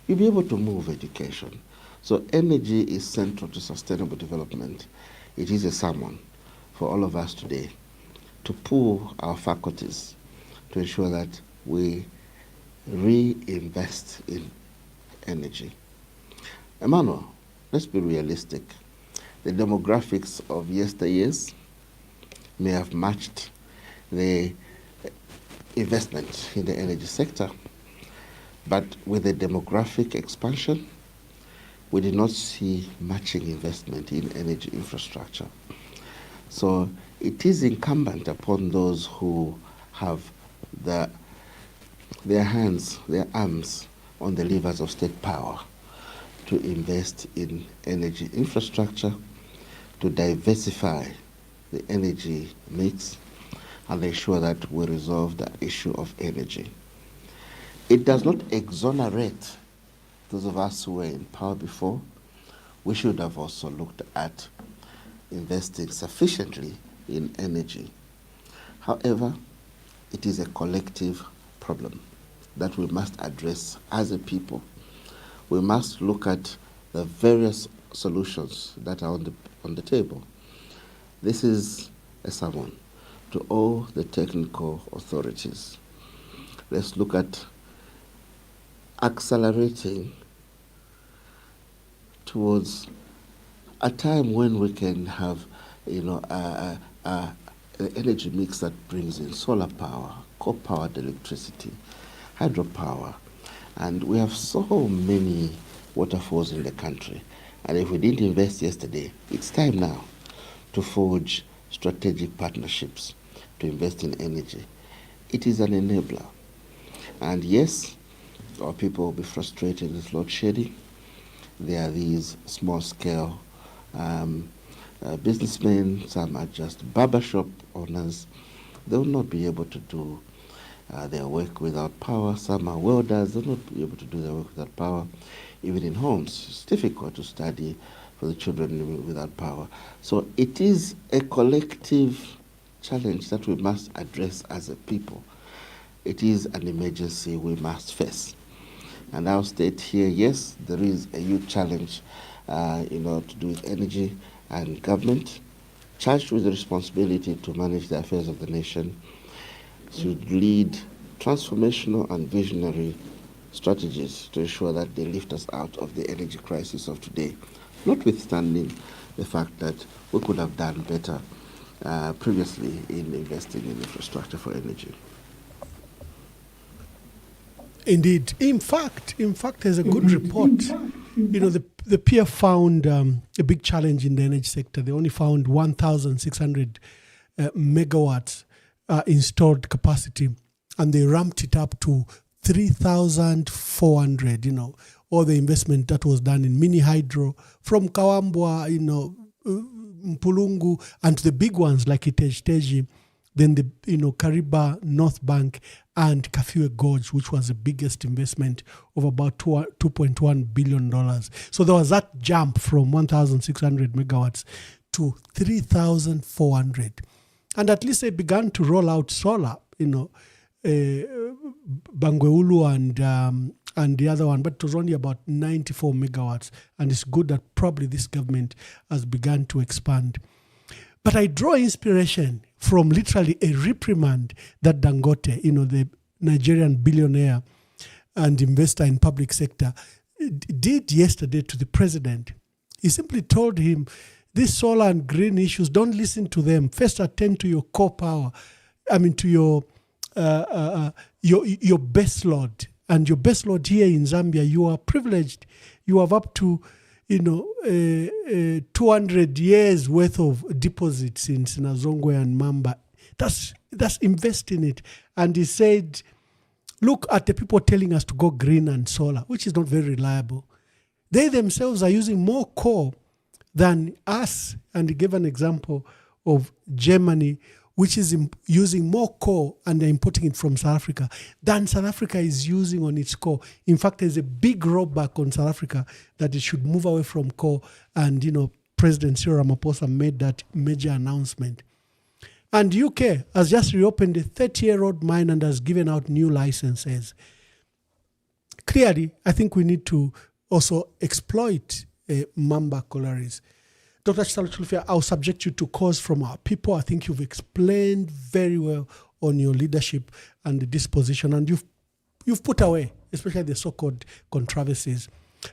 You'll be able to move education. So energy is central to sustainable development. It is a sermon for all of us today to pool our faculties to ensure that we reinvest in energy. Emmanuel, let's be realistic. The demographics of yesteryears may have matched the investment in the energy sector, but with the demographic expansion, we did not see matching investment in energy infrastructure. So it is incumbent upon those who have their arms on the levers of state power to invest in energy infrastructure, to diversify the energy mix, and ensure that we resolve the issue of energy. It does not exonerate those of us who were in power before. We should have also looked at investing sufficiently in energy. However, it is a collective problem that we must address as a people. We must look at the various solutions that are on the table. This is a sermon to all the technical authorities. Let's look at accelerating towards a time when we can have, an energy mix that brings in solar power, coal-powered electricity, hydropower, and we have so many waterfalls in the country. And if we didn't invest yesterday, it's time now to forge strategic partnerships to invest in energy. It is an enabler. And yes, our people will be frustrated with load shedding. There are these small-scale businessmen, some are just barbershop owners. They will not be able to do their work without power. Some are welders, they'll not be able to do their work without power. Even in homes, it's difficult to study for the children living without power. So it is a collective challenge that we must address as a people. It is an emergency we must face. And I'll state here, yes, there is a huge challenge to do with energy, and government, charged with the responsibility to manage the affairs of the nation, should lead transformational and visionary strategies to ensure that they lift us out of the energy crisis of today, notwithstanding the fact that we could have done better previously in investing in infrastructure for energy. Indeed. In fact, there's a good report. The peer found a big challenge in the energy sector. They only found 1,600 megawatts installed capacity, and they ramped it up to 3,400, all the investment that was done in mini hydro from Kawambwa, Mpulungu, and to the big ones like Iteji, then the Kariba North Bank and Kafue Gorge, which was the biggest investment of about $2.1 billion. So there was that jump from 1,600 megawatts to 3,400. And at least they began to roll out solar, Bangweulu and the other one, but it was only about 94 megawatts. And it's good that probably this government has begun to expand. But I draw inspiration from literally a reprimand that Dangote, the Nigerian billionaire and investor in public sector, did yesterday to the president. He simply told him, these solar and green issues, don't listen to them. First attend to your core power. To your base load. And your base load here in Zambia, you are privileged. You have up to 200 years worth of deposits in Sinazongwe and Mamba. That's invest in it. And he said, look at the people telling us to go green and solar, which is not very reliable. They themselves are using more coal than us. And he gave an example of Germany, which is using more coal, and they're importing it from South Africa than South Africa is using on its coal. In fact, there's a big rollback on South Africa that it should move away from coal. And, President Cyril Ramaphosa made that major announcement. And UK has just reopened a 30-year-old mine and has given out new licenses. Clearly, I think we need to also exploit Mamba collieries. Dr. Chitalo Chilufya, I'll subject you to calls from our people. I think you've explained very well on your leadership and the disposition, and you've put away, especially the so-called controversies.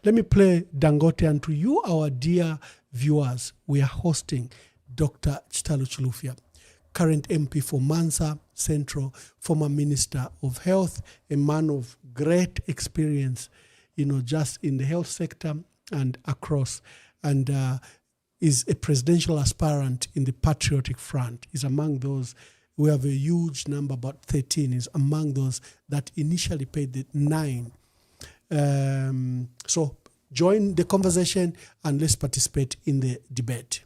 Let me play Dangote, and to you, our dear viewers, we are hosting Dr. Chitalo Chilufya, current MP for Mansa Central, former Minister of Health, a man of great experience, just in the health sector and across, and is a presidential aspirant in the Patriotic Front. Is among those, we have a huge number, about 13, is among those that initially paid the 9. So join the conversation and let's participate in the debate.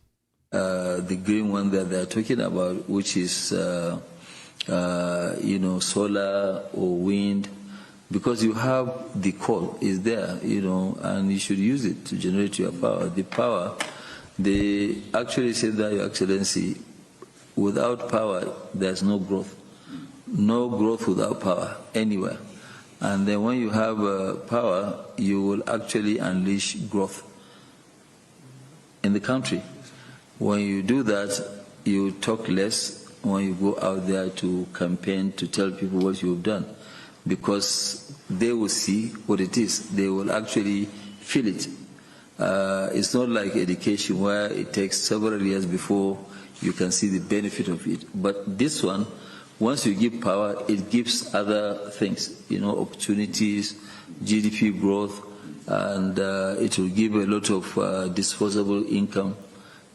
The green one that they're talking about, which is, solar or wind, because you have the coal is there, and you should use it to generate your power. The power, they actually said that, Your Excellency, without power, there's no growth. No growth without power, anywhere. And then when you have power, you will actually unleash growth in the country. When you do that, you talk less when you go out there to campaign, to tell people what you've done, because they will see what it is. They will actually feel it. It's not like education where it takes several years before you can see the benefit of it. But this one, once you give power, it gives other things, opportunities, GDP growth, and it will give a lot of disposable income,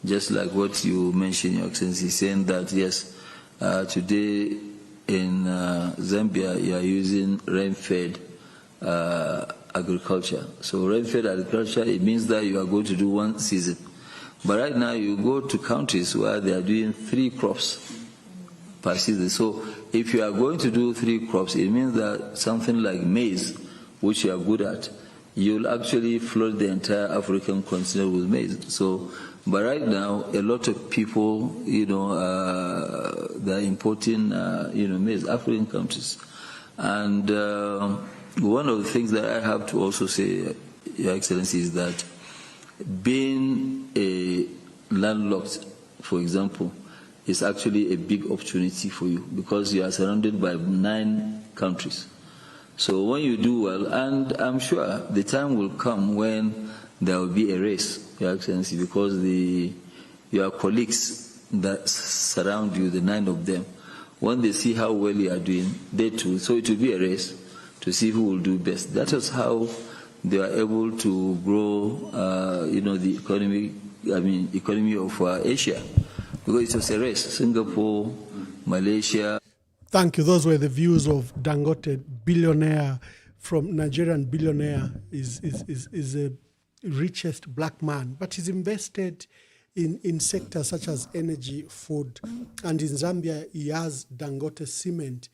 just like what you mentioned, Your Excellency, saying that, yes, today in Zambia, you are using rain-fed agriculture. So rain-fed agriculture, it means that you are going to do one season. But right now, you go to countries where they are doing 3 crops per season. So if you are going to do 3 crops, it means that something like maize, which you are good at, you'll actually flood the entire African continent with maize. So, but right now, a lot of people, they're importing, maize, African countries. And one of the things that I have to also say, Your Excellency, is that being a landlocked, for example, is actually a big opportunity for you because you are surrounded by 9 countries. So when you do well, and I'm sure the time will come when there will be a race, Your Excellency, because your colleagues that surround you, the 9 of them, when they see how well you are doing, they too, so it will be a race to see who will do best. That is how they are able to grow, the economy of Asia, because it was a race. Singapore, Malaysia. Thank you. Those were the views of Dangote, billionaire from Nigerian billionaire, is the richest black man, but he's invested in sectors such as energy, food, and in Zambia he has Dangote cement.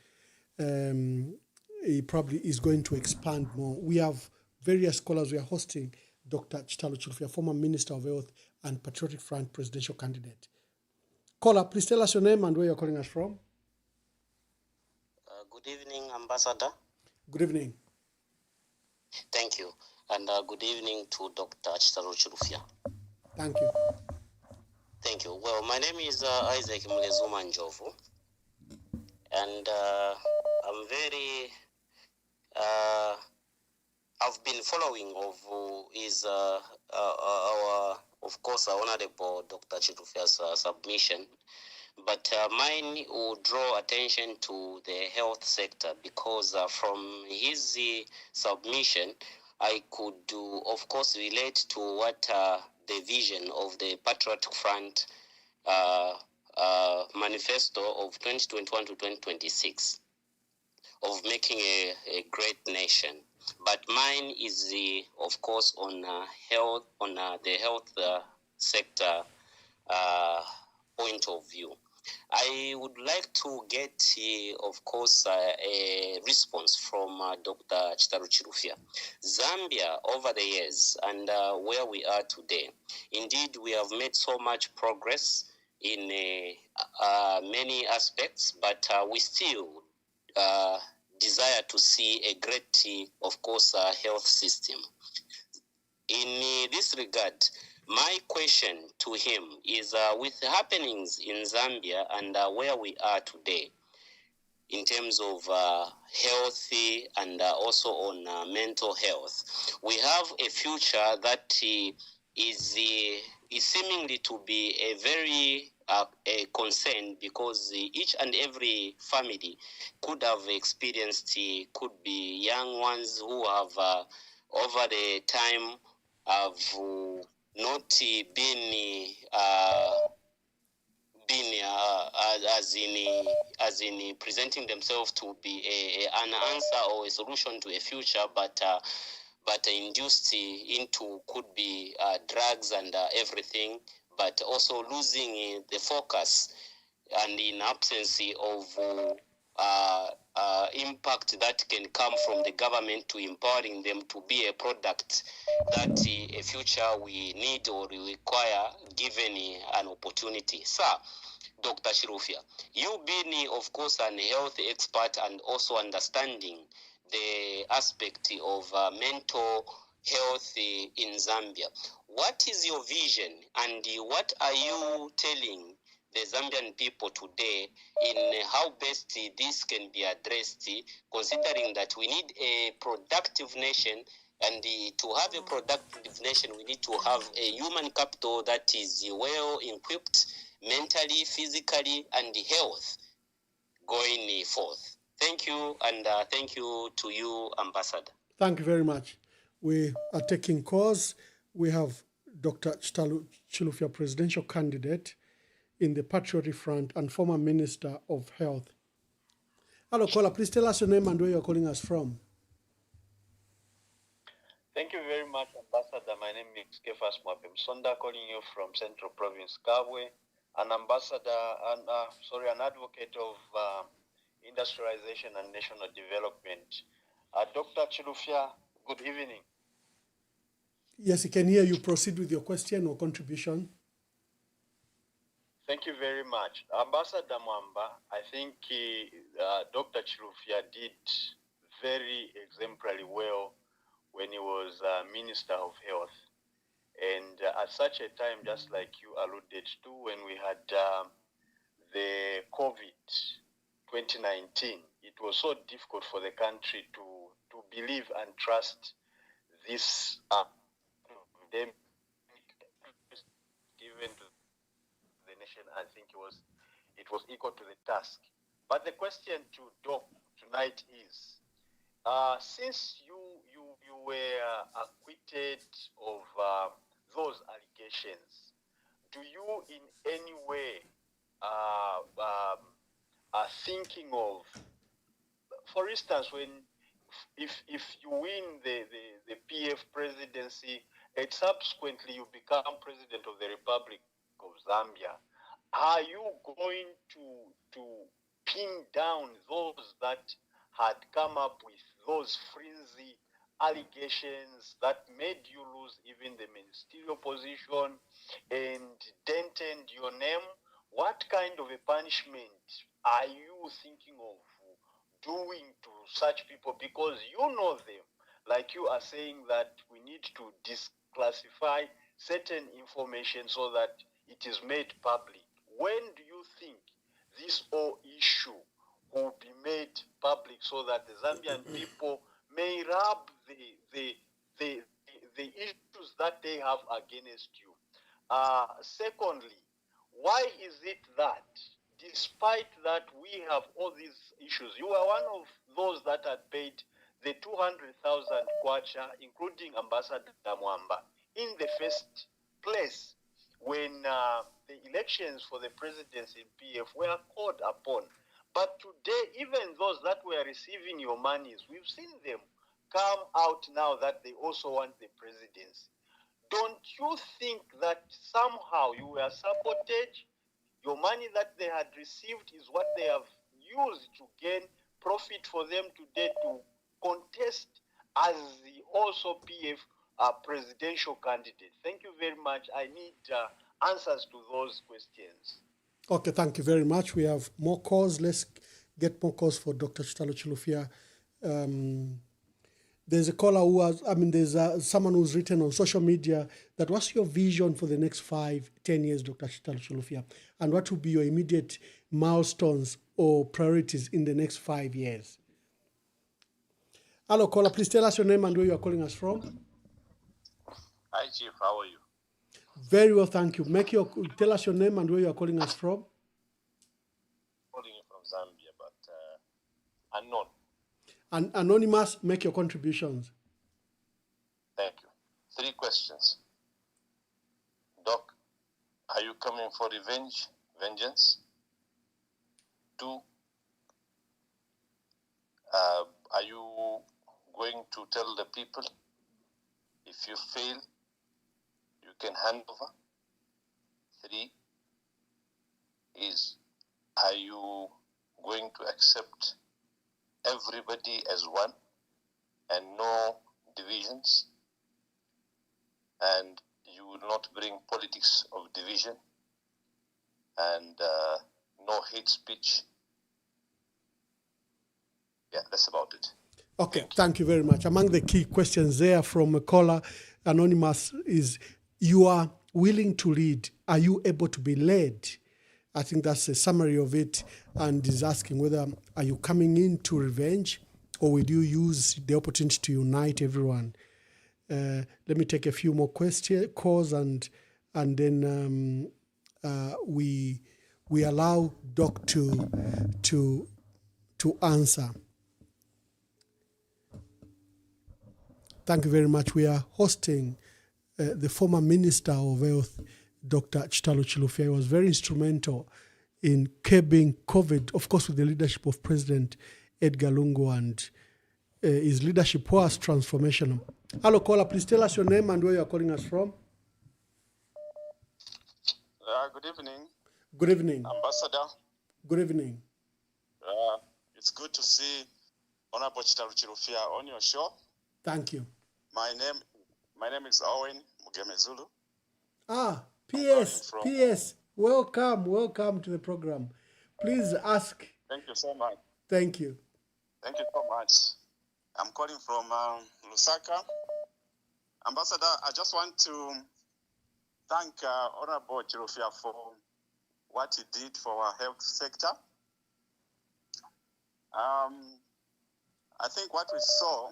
He probably is going to expand more. We have various scholars. We are hosting Dr. Chitalo Chilufya, former Minister of Health and Patriotic Front presidential candidate. Caller, please tell us your name and where you're calling us from. Good evening, Ambassador. Good evening. Thank you. And good evening to Dr. Chitalo Chilufya. Thank you. Thank you. Well, my name is Isaac Mlezuma Njovu. And I'm very... I've been following of of course, our Honorable Dr. Chilufya's submission. But mine will draw attention to the health sector because from his submission, I could, of course, relate to what the vision of the Patriotic Front manifesto of 2021 to 2026 of making a great nation. But mine is, of course, on health, on the health sector point of view. I would like to get, of course, a response from Dr. Chitalo Chilufya. Zambia, over the years, and where we are today, indeed, we have made so much progress in many aspects, but we still desire to see a great, of course, health system. In this regard, my question to him is with the happenings in Zambia and where we are today in terms of health and also on mental health, we have a future that is seemingly to be a very a concern because each and every family could have experienced, could be young ones who have over the time have not been as in presenting themselves to be an answer or a solution to a future, but induced into could be drugs and everything, but also losing the focus and in absence of impact that can come from the government to empowering them to be a product that a future we need or require given an opportunity. Sir, Dr. Chilufya, you being, of course, an health expert and also understanding the aspect of mental health in Zambia, what is your vision and what are you telling the Zambian people today in how best this can be addressed, considering that we need a productive nation And to have a productive nation, we need to have a human capital that is well equipped mentally, physically, and health going forth. Thank you, and thank you to you, Ambassador. Thank you very much. We are taking calls. We have Dr. Chitalu Chilufya, presidential candidate in the Patriotic Front and former Minister of Health. Hello, caller. Please tell us your name and where you're calling us from. Thank you very much, Ambassador. My name is Kefas Mwapemsonda, calling you from Central Province, Kabwe, an advocate of industrialization and national development. Dr. Chilufya, good evening. Yes, he can hear you. Proceed with your question or contribution. Thank you very much. Ambassador Mwamba, I think Dr. Chilufya did very exemplary well when he was Minister of Health. And at such a time, just like you alluded to, when we had the COVID 2019, it was so difficult for the country to believe and trust this pandemic given to the nation. I think it was equal to the task. But the question to Doc tonight is, since you were acquitted of those allegations, do you in any way are thinking of, for instance, if you win the PF presidency and subsequently you become president of the Republic of Zambia, are you going to pin down those that had come up with those flimsy allegations that made you lose even the ministerial position and dented your name? What kind of a punishment are you thinking of doing to such people? Because you know them, like you are saying that we need to disclassify certain information so that it is made public. When do you think this whole issue will be made public so that the Zambian people may rub the issues that they have against you? Secondly, why is it that despite that we have all these issues, you are one of those that had paid the 200,000 kwacha, including Ambassador Mwamba, in the first place when the elections for the presidency in PF were called upon. But today, even those that were receiving your monies, we've seen them come out now that they also want the presidency. Don't you think that somehow you were sabotage? Your money that they had received is what they have used to gain profit for them today to contest as the also PF presidential candidate. Thank you very much. I need answers to those questions. Okay, thank you very much. We have more calls. Let's get more calls for Dr. Chitalu Chilufya. There's a caller who has, there's someone who's written on social media that what's your vision for the next 5-10 years, Dr. Chitalu Chilufya? And what will be your immediate milestones or priorities in the next 5 years? Hello, caller. Please tell us your name and where you are calling us from. Hi, Chief. How are you? Very well, thank you. Tell us your name and where you are calling us from. Calling you from Zambia, but unknown. And anonymous, make your contributions. Thank you. 3 questions. Doc, are you coming for vengeance? 2, are you going to tell the people if you fail, you can hand over? 3 is, are you going to accept everybody as one and no divisions, and you will not bring politics of division and no hate speech? Yeah, that's about it. Okay, thank you very much. Among the key questions there from a caller, anonymous, is you are willing to lead. Are you able to be led? I think that's a summary of it, and is asking whether are you coming in to revenge or will you use the opportunity to unite everyone? Let me take a few more calls, and then we allow Doc to answer. Thank you very much. We are hosting the former Minister of Health, Dr. Chitalo Chilufya. He was very instrumental in curbing COVID, of course, with the leadership of President Edgar Lungu, and his leadership was transformational. Hello, caller. Please tell us your name and where you are calling us from. Good evening. Good evening. Ambassador. Good evening. It's good to see Honorable Chitalo Chilufya on your show. Thank you. My name is Owen Mugemezulu. PS. Welcome to the program. Please ask. Thank you so much. Thank you. Thank you so much. I'm calling from Lusaka. Ambassador, I just want to thank Honorable Chilufya for what he did for our health sector. I think what we saw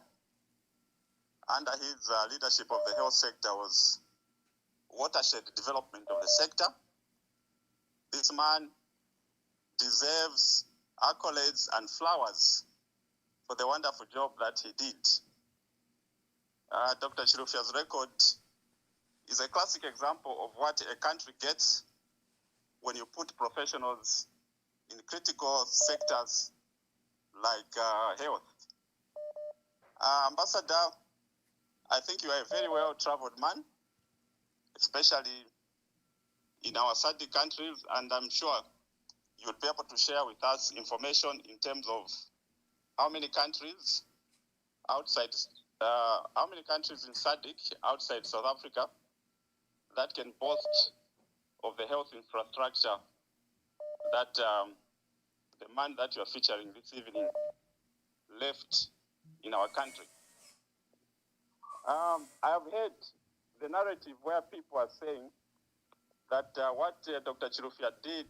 under his leadership of the health sector was watershed development of the sector. This man deserves accolades and flowers for the wonderful job that he did. Dr. Chilufya's record is a classic example of what a country gets when you put professionals in critical sectors like health. Ambassador, I think you are a very well-traveled man, especially in our SADC countries, and I'm sure you will be able to share with us information in terms of how many countries in SADC outside South Africa that can boast of the health infrastructure that the man that you are featuring this evening left in our country. I have heard the narrative where people are saying that what Dr. Chilufya did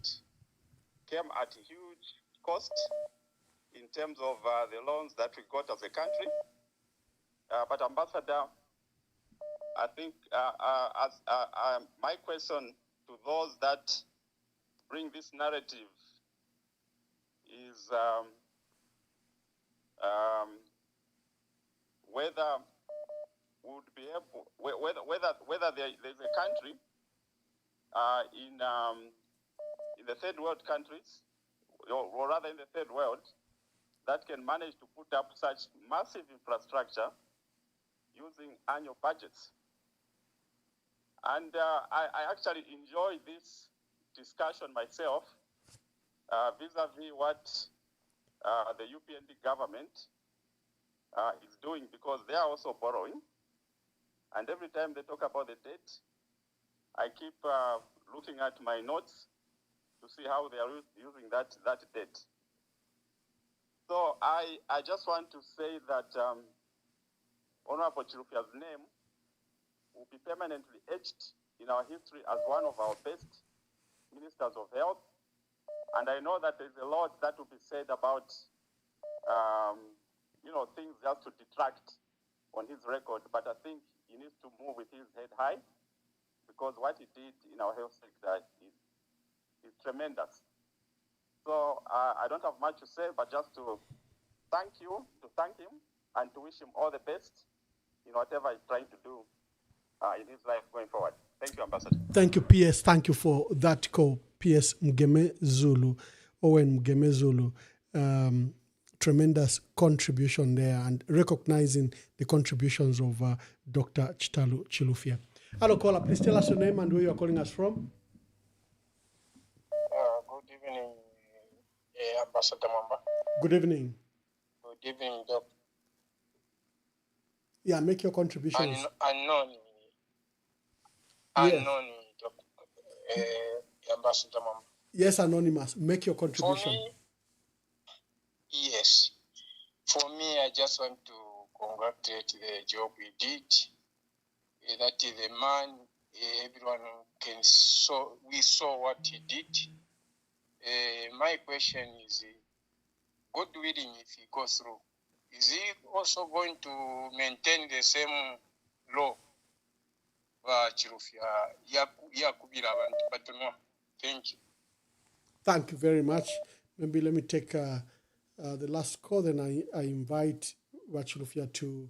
came at a huge cost in terms of the loans that we got as a country. But Ambassador, I think my question to those that bring this narrative is whether would be able, whether there's a country in the third world countries, or rather in the third world, that can manage to put up such massive infrastructure using annual budgets. And I actually enjoy this discussion myself vis-a-vis what the UPND government is doing, because they are also borrowing. And every time they talk about the debt, I keep looking at my notes to see how they are using that debt. So I just want to say that Honorable Chilufya's name will be permanently etched in our history as one of our best ministers of health. And I know that there's a lot that will be said about, things just to detract on his record. But I think he needs to move with his head high, because what he did in our health sector is tremendous. So I don't have much to say, but just to thank him, and to wish him all the best in whatever he's trying to do in his life going forward. Thank you, Ambassador. Thank you, PS. Thank you for that call, PS Mugemezulu, Owen Mugemezulu. Tremendous contribution there, and recognizing the contributions of Dr. Chitalo Chilufya. Hello, caller. Please tell us your name and where you are calling us from. Good evening, Ambassador Mwamba. Good evening. Good evening, Doc. Yeah, make your contributions. Unknown, Doc. Ambassador Mwamba. Yes, Anonymous. Make your contribution. For me, I just want to congratulate the job he did. That the man, everyone we saw what he did. My question is, God willing, if he goes through, is he also going to maintain the same law Chilufya yakubira abantu batono. Thank you. Thank you very much. Maybe let me take the last call, then I invite Wachilufya to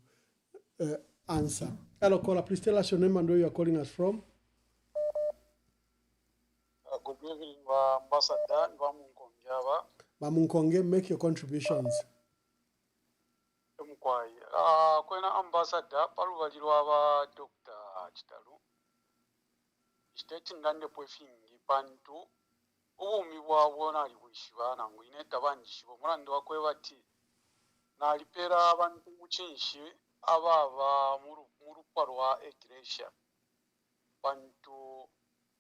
answer. Hello, caller. Please tell us your name and where you are calling us from. Good evening, Ambassador Nvamunkongyaba. Mamunkonge, make your contributions. Kwena Ambassador paluvalirwa ba Dr. Chitalu. State ngande pwefingi pantu. Ubuumi bwabwo naali bwishiba nangu ineta banjishiba mulandi wakwebati nalipera abantu mukinshi ababa mu lupwa lwa Iglesia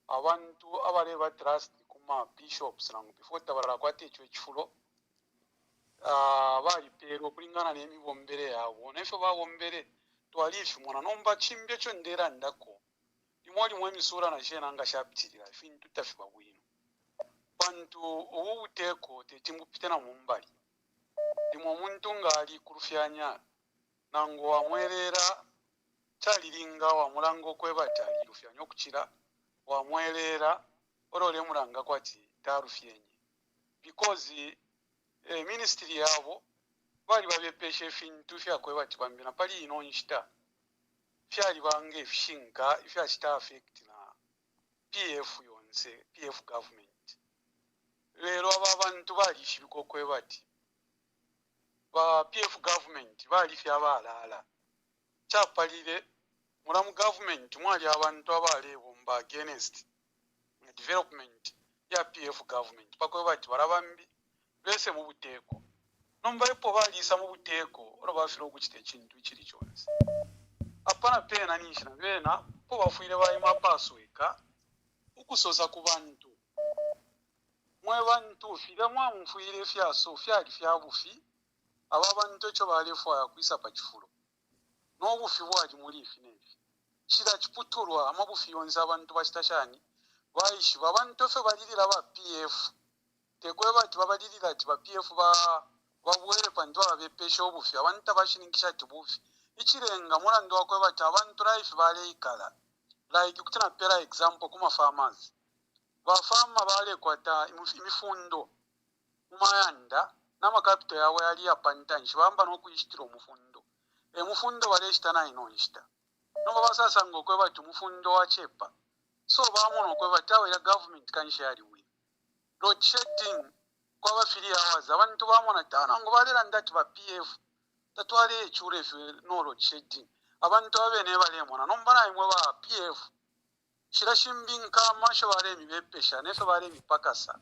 abantu abaleba trust kuma bishops nangu before tabalala kwate ekyo ekifulo balipera okulingana n'emibombere yaabwo neffe babombere twaliifi mwana nomba kimbye kyo ndeera ndako limwalimu emisuula nakyena nga kyapitirira efintu tafiba bwino bantu obubuteeko tetimupite na mumbali limwe omuntu ng'ali ku lufyanya nangu wamwerera kyaliringa wamulanga okwebata ali lufyanya okukira wamwerera olole mulanga kwati talufyenye because ministry yabo bali babepesha efintu fyakwebati bambina pali ino nshita fyali bange efishinka fyakita affect na PF yonse PF government lero abantu balishibika okwebati ba PF government balifi abalala kyapalire mulamu government mwali abantu abalebomba against development ya PF government bakwebati balabambi bese mu buteeko nomba epo balisa mu buteeko olo bafira okukita ekintu kiri kyonse apana pena nishina bena po bafuire bayima pasweka ukusosa ku bantu mwe bantu fira mwamufuire fyaso fyali fyabufi aba bantu ekyo balefu yakwisa pa kifulo n'obufi bwali muliifi nefi kira kiputulwa amabufi yonza abantu bakitashani baishi babantu fe balirira ba PF tekwebati babalirira ati ba PF babuwere pantu abepesha obufi abantu abashiningisha ati bufi ikirenga mulando wakwebati abantu life baleikala like kutana pera example kuma farmers bafama bale kwata imifundo umayanda n'amakapito yawe yali yapantanshi bamba n'okuyishitira omufundo emufundo baleshitana inonshita noba basasanga okwebati omufundo wa chepa so bamona okwebati awe ya government kanshi yaliwe load shedding kwabafiri hours abantu bamona tana ngo balera ndati ba PF tatwale ekyure no load shedding abantu abene balemona nombana imwe ba PF shirashimbinka masho bale mibepesha nefe bale mipakasa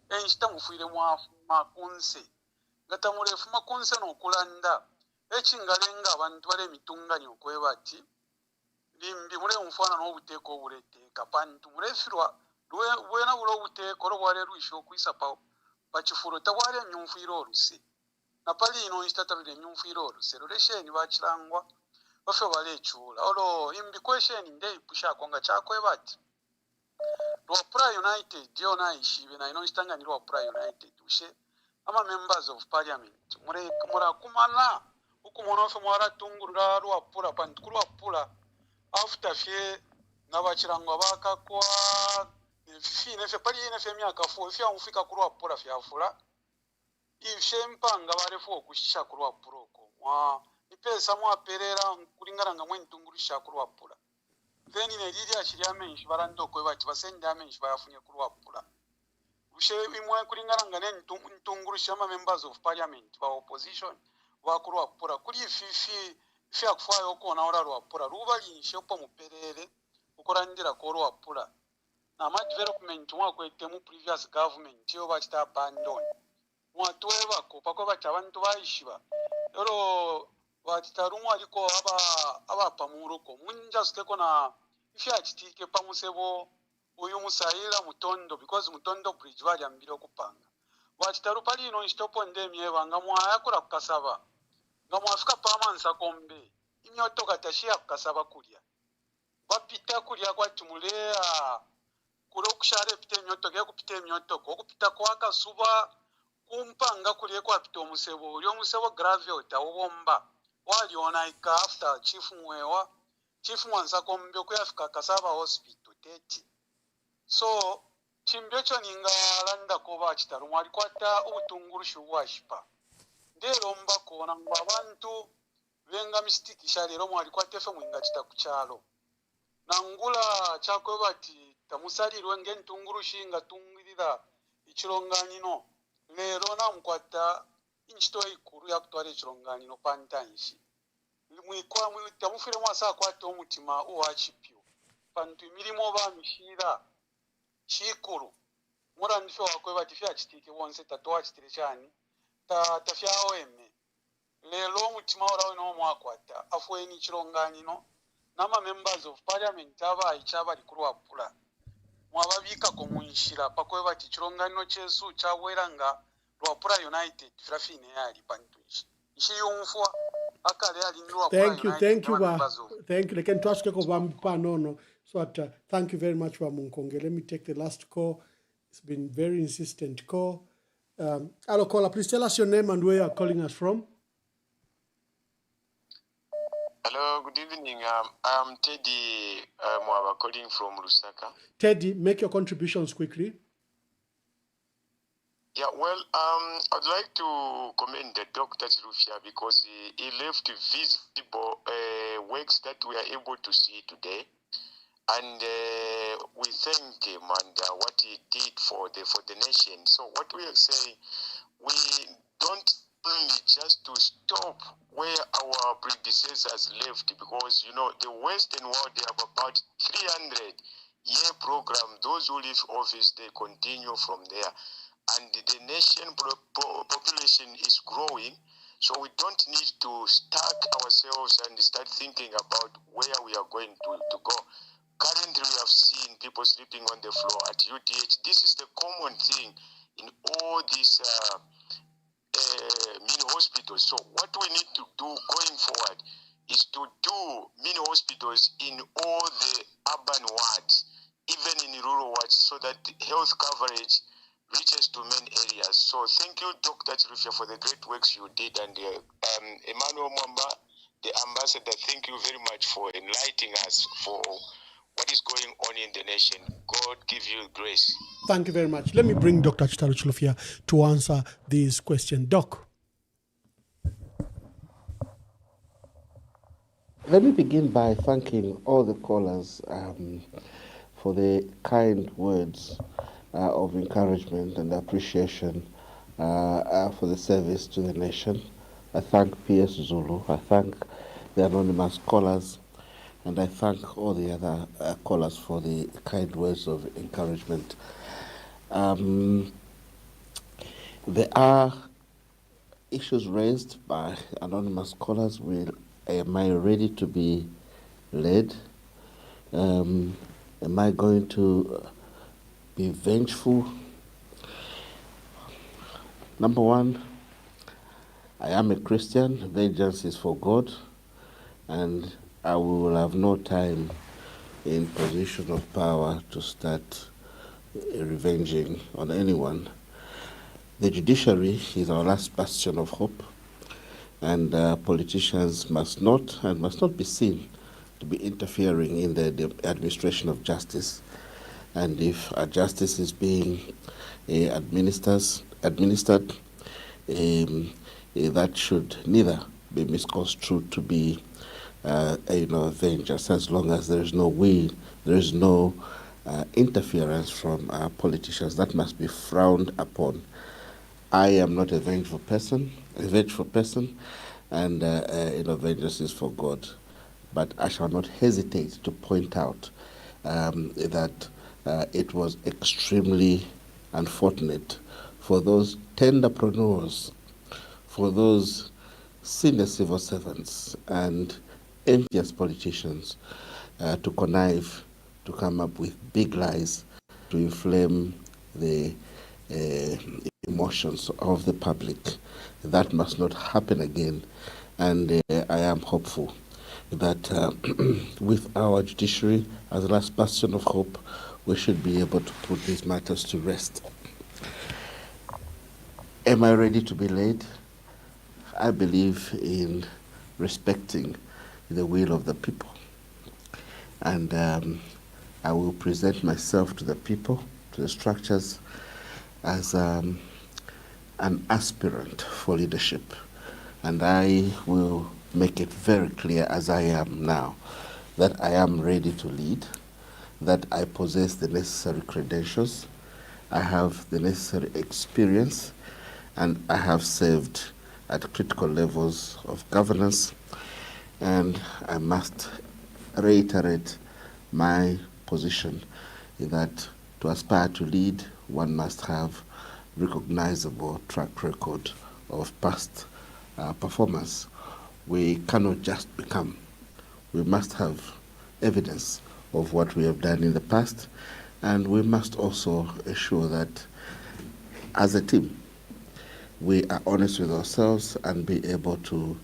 enshita mufuire makunse ngata murefu makunse n'okulanda ekingalenga abantu bale mitunganya okwebati limbi mule mfana n'obuteeko obuleteeka pantu mulefirwa bwena bulo obuteeko olwale lwisho okwisa pa kifulo tabwale emyunfuire oluse napali ino nshitatabire emyunfuire oluse lolesheni bakirangwa bafe bale ekyula olo imbi kwesheni ndei pushako nga kyakwebati Lwapura United yona ishibe na ino nshitangani Lwapura United ushe ama members of parliament murakumana ukumona fe mwara tungurura Lwapura pantu Lwapura after fye nabakirangwa bakakwa fine fe pali ine fe myaka 4 fya umfika ku Lwapura fyafula ifye mpanga barefu okushisha ku Lwapura oko ipesa mwaperera kulingana nga mwentungurisha ku Lwapura then in eri akiri amenshi barando kwebati basende amenshi bayafunye ku Lwapura ushe imwe kulingana nga ntungurusha ama members of parliament ba opposition ba ku Lwapura kuri fifi fya kufayo okona ora Lwapura rubalinshe opo muperere ukorandira ko Lwapura na ma development mwakwete mu previous government yo bakita abandon mwatweba ko pako bati abantu bayishiba ero batitarumu aliko aba pamuruko munjasuke kona ifya kitike pamusebo uyu musayira mutondo because mutondo bridge bali ambiro kupanga batitaru pali ino stopo ndemye banga mwayakura kukasaba ngamwafika pamansa kombe imyoto katashia kukasaba kulya bapita kulya kwa timulea kurokushare pite imyoto ke kupite imyoto ko kupita kwa kasuba kumpanga kulye kwa pito omusebo ulyo musebo gravel tawomba waliona ika after chief mwewa chief mwansako mbyo kuyafika kasaba hospital teti so chimbyo cho ningalanda koba chitaru mwalikwata ubutungurushu bwashipa ndero mbakona ngo abantu benga mistikisha lero mwalikwata efe mwinga chitakuchalo nangula chakwe bati tamusalirwe ngentungurushu nga tungirira ichilonganino lero namukwata inchito ikuru yakutwala ichilonganino pantanshi mwikwa tamufire mwasa akwata omutima uwachipyo pantu imirimo bamishira chikuru murandife wakwe bati fyachitike wonse tatwachitire chani tafyaoweme lelo omutima orawe nomwakwata afweni ichilonganino nama members of parliament abayi chabali kulwapula mwababikako munshira pakwe bati ichilonganino chesu chabweranga lwapula united frafine yali pantuishi nshiyumfwa akale yali lwapula Thank you, thank you. Leken twaske ko bampa no. So thank you very much for Munkonge. Let me take the last call. It's been very insistent call. Hello caller, please tell us your name and where you are calling us from. Hello, good evening. I'm Teddy Mwamba calling from Lusaka. Teddy, make your contributions quickly. Yeah, well, I'd like to commend Dr. Chilufya because he left visible works that we are able to see today. And we thank him and what he did for the nation. So what we are saying, we don't only just to stop where our predecessors left, because, you know, the Western world, they have about 300-year program. Those who leave office, they continue from there. And the nation population is growing, so we don't need to stack ourselves and start thinking about where we are going to go. Currently, we have seen people sleeping on the floor at UTH. This is the common thing in all these mini hospitals. So what we need to do going forward is to do mini hospitals in all the urban wards, even in rural wards, so that health coverage reaches to many areas. So thank you, Dr. Chilufya, for the great works you did. And Emmanuel Mwamba, the ambassador, thank you very much for enlightening us for what is going on in the nation. God give you grace. Thank you very much. Let me bring Dr. Chilufya to answer this question. Doc. Let me begin by thanking all the callers for the kind words of encouragement and appreciation for the service to the nation. I thank PS Zulu, I thank the anonymous callers, and I thank all the other callers for the kind words of encouragement. There are issues raised by anonymous callers. Am I ready to be led? Am I going to be vengeful? Number one, I am a Christian. Vengeance is for God, and I will have no time in position of power to start revenging on anyone. The judiciary is our last bastion of hope, and politicians must not be seen to be interfering in the administration of justice. And if justice is being administered, that should neither be misconstrued to be vengeance, as long as there is no will, there is no interference from politicians. That must be frowned upon. I am not a vengeful person, and vengeance is for God. But I shall not hesitate to point out that it was extremely unfortunate for those tenderpreneurs, for those senior civil servants and envious politicians to connive, to come up with big lies, to inflame the emotions of the public. That must not happen again, and I am hopeful that with our judiciary as the last bastion of hope, we should be able to put these matters to rest. Am I ready to be led? I believe in respecting the will of the people. And I will present myself to the people, to the structures, as an aspirant for leadership. And I will make it very clear, as I am now, that I am ready to lead, that I possess the necessary credentials, I have the necessary experience, and I have served at critical levels of governance. And I must reiterate my position in that to aspire to lead, one must have recognizable track record of past performance. We cannot just become. We must have evidence of what we have done in the past, and we must also ensure that as a team, we are honest with ourselves and be able to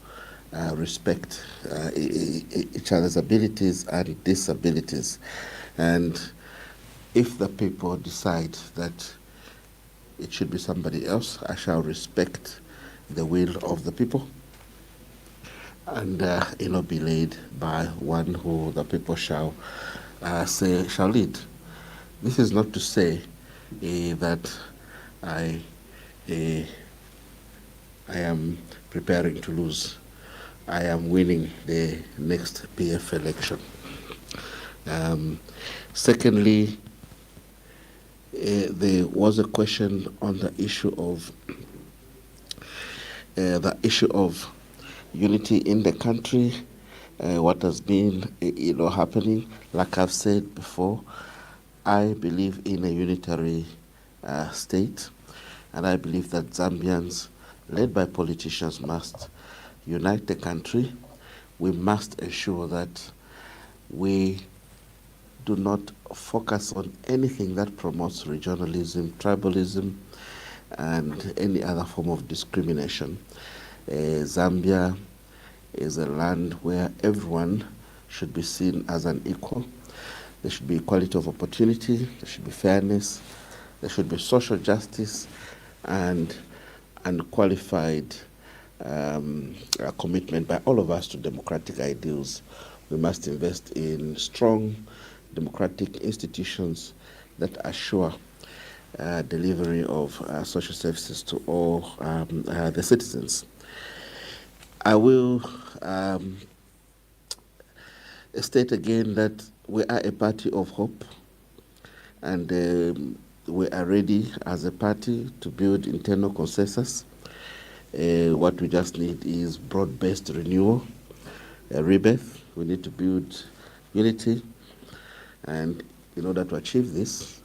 respect each other's abilities and disabilities. And if the people decide that it should be somebody else, I shall respect the will of the people and be led by one who the people shall say shall lead. This is not to say that I am preparing to lose. I am winning the next PF election. Secondly, there was a question on the issue of unity in the country. What has been happening? Like I've said before, I believe in a unitary state, and I believe that Zambians, led by politicians, must unite the country. We must ensure that we do not focus on anything that promotes regionalism, tribalism, and any other form of discrimination. Zambia is a land where everyone should be seen as an equal. There should be equality of opportunity, there should be fairness, there should be social justice, and unqualified commitment by all of us to democratic ideals. We must invest in strong democratic institutions that assure delivery of social services to all the citizens. I will state again that we are a party of hope, and we are ready as a party to build internal consensus. What we just need is broad-based renewal, rebirth. We need to build unity, and in order to achieve this,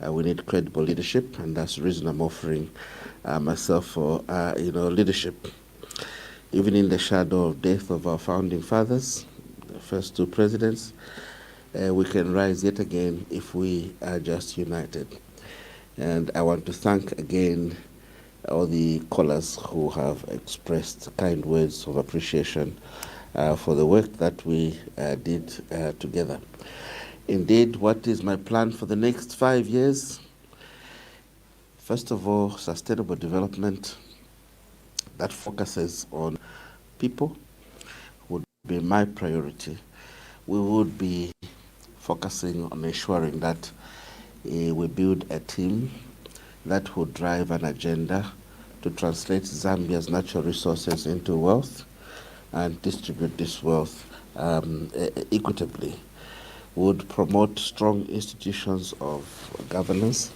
we need credible leadership, and that's the reason I'm offering myself for leadership. Even in the shadow of death of our founding fathers, the first two presidents, we can rise yet again if we are just united. And I want to thank again all the callers who have expressed kind words of appreciation for the work that we did together. Indeed, what is my plan for the next 5 years? First of all, sustainable development that focuses on people would be my priority. We would be focusing on ensuring that we build a team that would drive an agenda to translate Zambia's natural resources into wealth and distribute this wealth equitably. Would promote strong institutions of governance,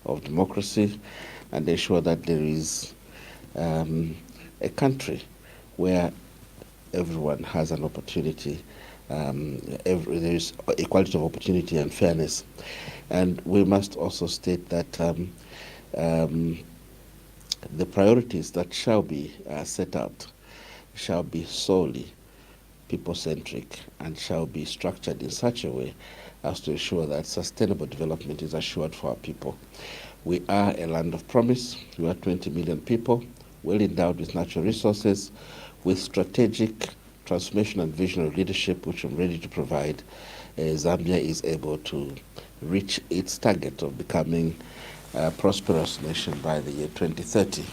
of democracy, and ensure that there is a country where everyone has an opportunity, there is equality of opportunity and fairness. And we must also state that the priorities that shall be set out shall be solely people-centric and shall be structured in such a way as to ensure that sustainable development is assured for our people. We are a land of promise. We are 20 million people, well endowed with natural resources, with strategic transformation and visionary leadership, which I'm ready to provide. Zambia is able to reach its target of becoming a prosperous nation by the year 2030.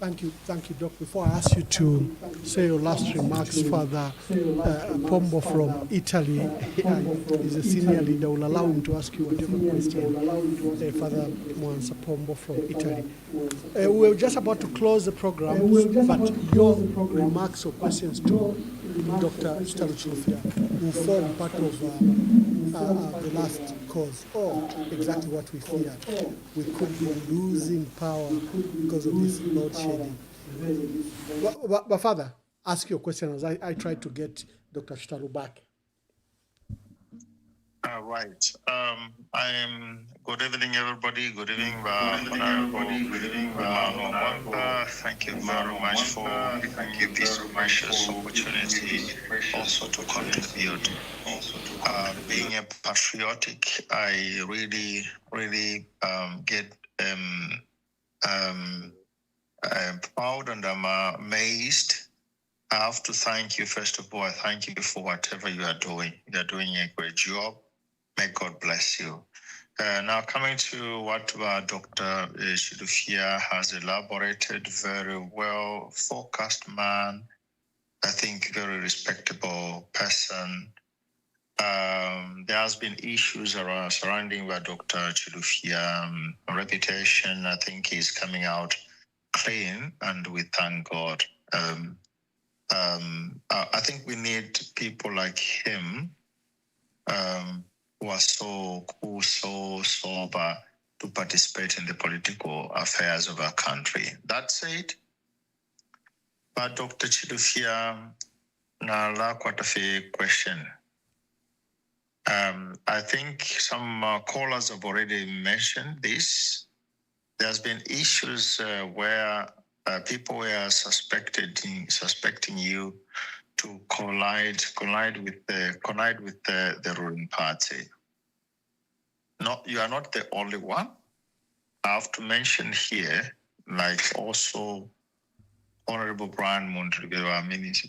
Thank you, Doc. Before I ask you to say your last remarks, Father Pombo from Italy is a senior leader. Will allow him to ask you whatever question. Father Mwansa Pombo from Italy. We're just about to close the program, but your remarks or questions to Dr. Chitalu Chilufya will form part of the last cause, or exactly what we feared. We could be losing power because of this load shedding. But Father, ask your question as I try to get Dr. Chitalu back. Right. Good evening, everybody. Good evening, Emmanuel Mwamba. Thank you very much for giving me this precious opportunity also to contribute. Being a patriotic, I really get proud and I'm amazed. I have to thank you, first of all. I thank you for whatever you are doing. You are doing a great job. May God bless you. Now coming to what Dr. Chilufya has elaborated, very well focused man, I think very respectable person. There has been issues surrounding Dr. Chilufya reputation. I think he's coming out clean, and we thank God. I think we need people like him who are so cool, so sober to participate in the political affairs of our country. That said, but Dr. Chilufya, na quite a question. I think some callers have already mentioned this. There's been issues where people were suspecting you to collide with the ruling party. No, you are not the only one. I have to mention here, like also Honorable Brian Mundribe,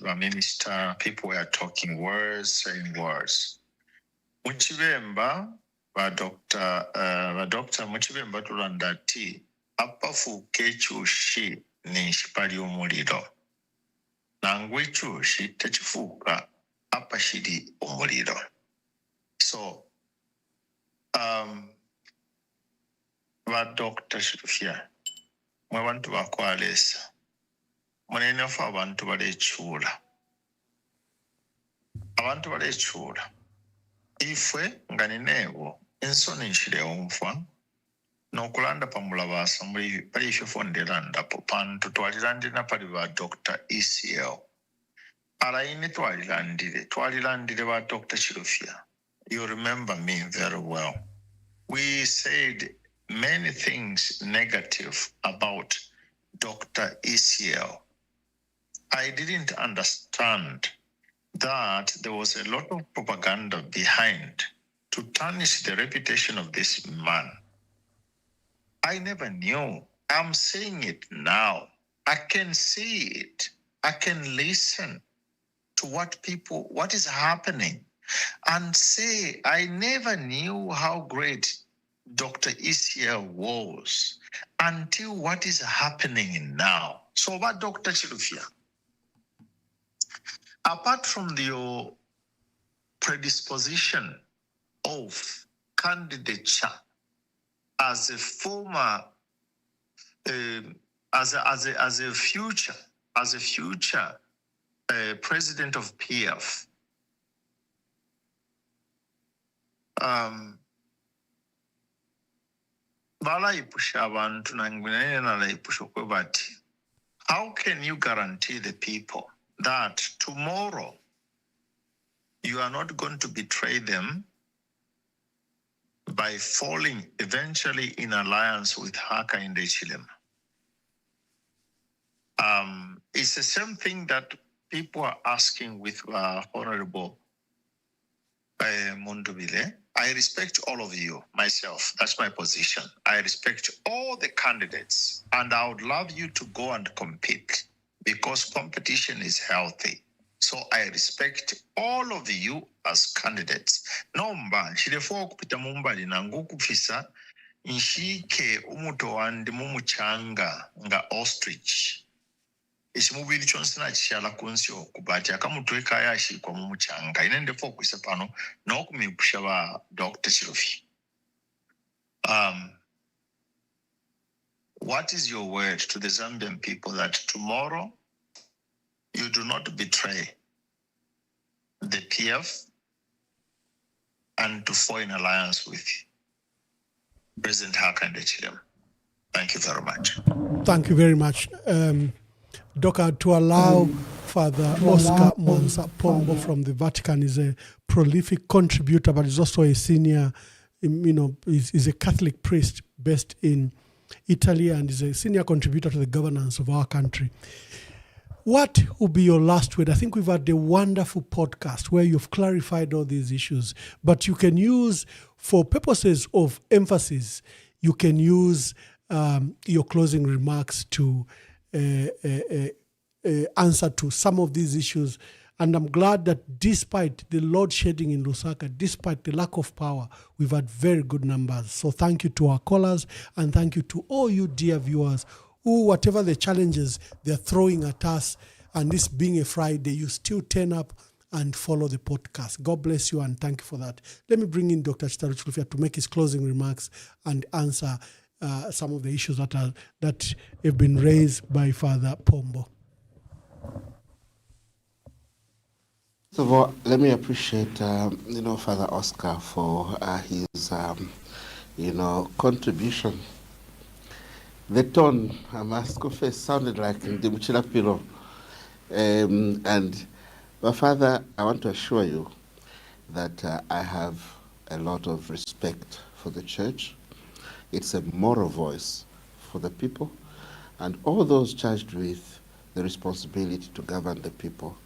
our minister, people were talking words, saying words. Muchibemba, Dr. Muchibemba tulandati, apafu kechushi ni shipali umuliro. Nangwe chushi techifuka, apashidi umuliro. So, Dr. Chilufya, mwe bantu bakwalesa. Munene fa abantu balechula. Abantu balechula. Ifwe nganinewo ensoni nshirewumfa nokulanda pamulabasa muri parisho fondelanda popantu twalilandira pali ba Dr. ECL. Alaini twalilandire ba Dr. Chilufya. You remember me very well. We said many things negative about Dr. ECL. I didn't understand that there was a lot of propaganda behind to tarnish the reputation of this man. I never knew. I'm saying it now. I can see it. I can listen to what is happening and say, I never knew how great Dr. ECL was until what is happening now. So about Dr. Chilufya, apart from your predisposition of candidature as a former, as a future president of PF, how can you guarantee the people that tomorrow you are not going to betray them by falling eventually in alliance with Haka in the Chilem? It's the same thing that people are asking with Honorable Mundubile. I respect all of you, myself. That's my position. I respect all the candidates, and I would love you to go and compete because competition is healthy. So I respect all of you as candidates. Nomba, nshirefo kupita mumbali na ngukufisa nshike umuto wandi mumuchanga nga ostrich. ekimubiri kyonsina kikyala ku nsi okuba ati akamutwekaayo ashiikwa mu mukyanga inendefu okwisa pano n'okumipusha ba Dr. Chirufi. What is your word to the Zambian people that tomorrow you do not betray the PF and to form an alliance with President Hakainde Hichilema? Thank you very much. Thank you very much. Doka, to allow Father Oscar Mwanza Pombo from the Vatican is a prolific contributor, but is also a senior, is a Catholic priest based in Italy and is a senior contributor to the governance of our country. What would be your last word? I think we've had a wonderful podcast where you've clarified all these issues, but you can use, for purposes of emphasis, you can use your closing remarks to answer to some of these issues. And I'm glad that despite the load shedding in Lusaka, despite the lack of power, we've had very good numbers. So thank you to our callers and thank you to all you dear viewers who, whatever the challenges they're throwing at us, and this being a Friday, you still turn up and follow the podcast. God bless you and thank you for that. Let me bring in Dr. Chitalu Chilufya to make his closing remarks and answer some of the issues that have been raised by Father Pombo. First of all, let me appreciate, Father Oscar for his, contribution. The tone, I must confess, sounded like Ndimuchila Pilo. And, my Father, I want to assure you that I have a lot of respect for the church. It's a moral voice for the people, and all those charged with the responsibility to govern the people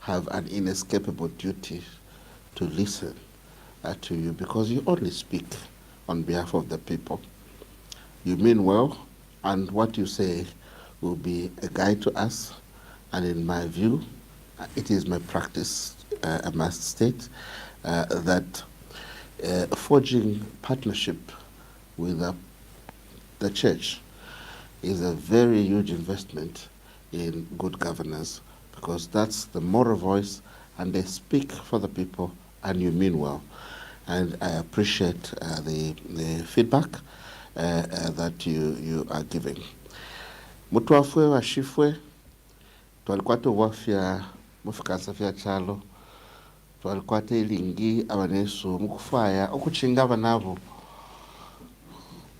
have an inescapable duty to listen to you, because you only speak on behalf of the people. You mean well, and what you say will be a guide to us, and in my view, it is my practice, I must state, that forging partnership with the church is a very huge investment in good governance, because that's the moral voice and they speak for the people and you mean well. And I appreciate the feedback that you are giving. Mutwafwe washifwe, twalikuwa tuwafya mufikasa fya chalo, twalikuwa ilingi abanesu mukufaya okuchinga abanabo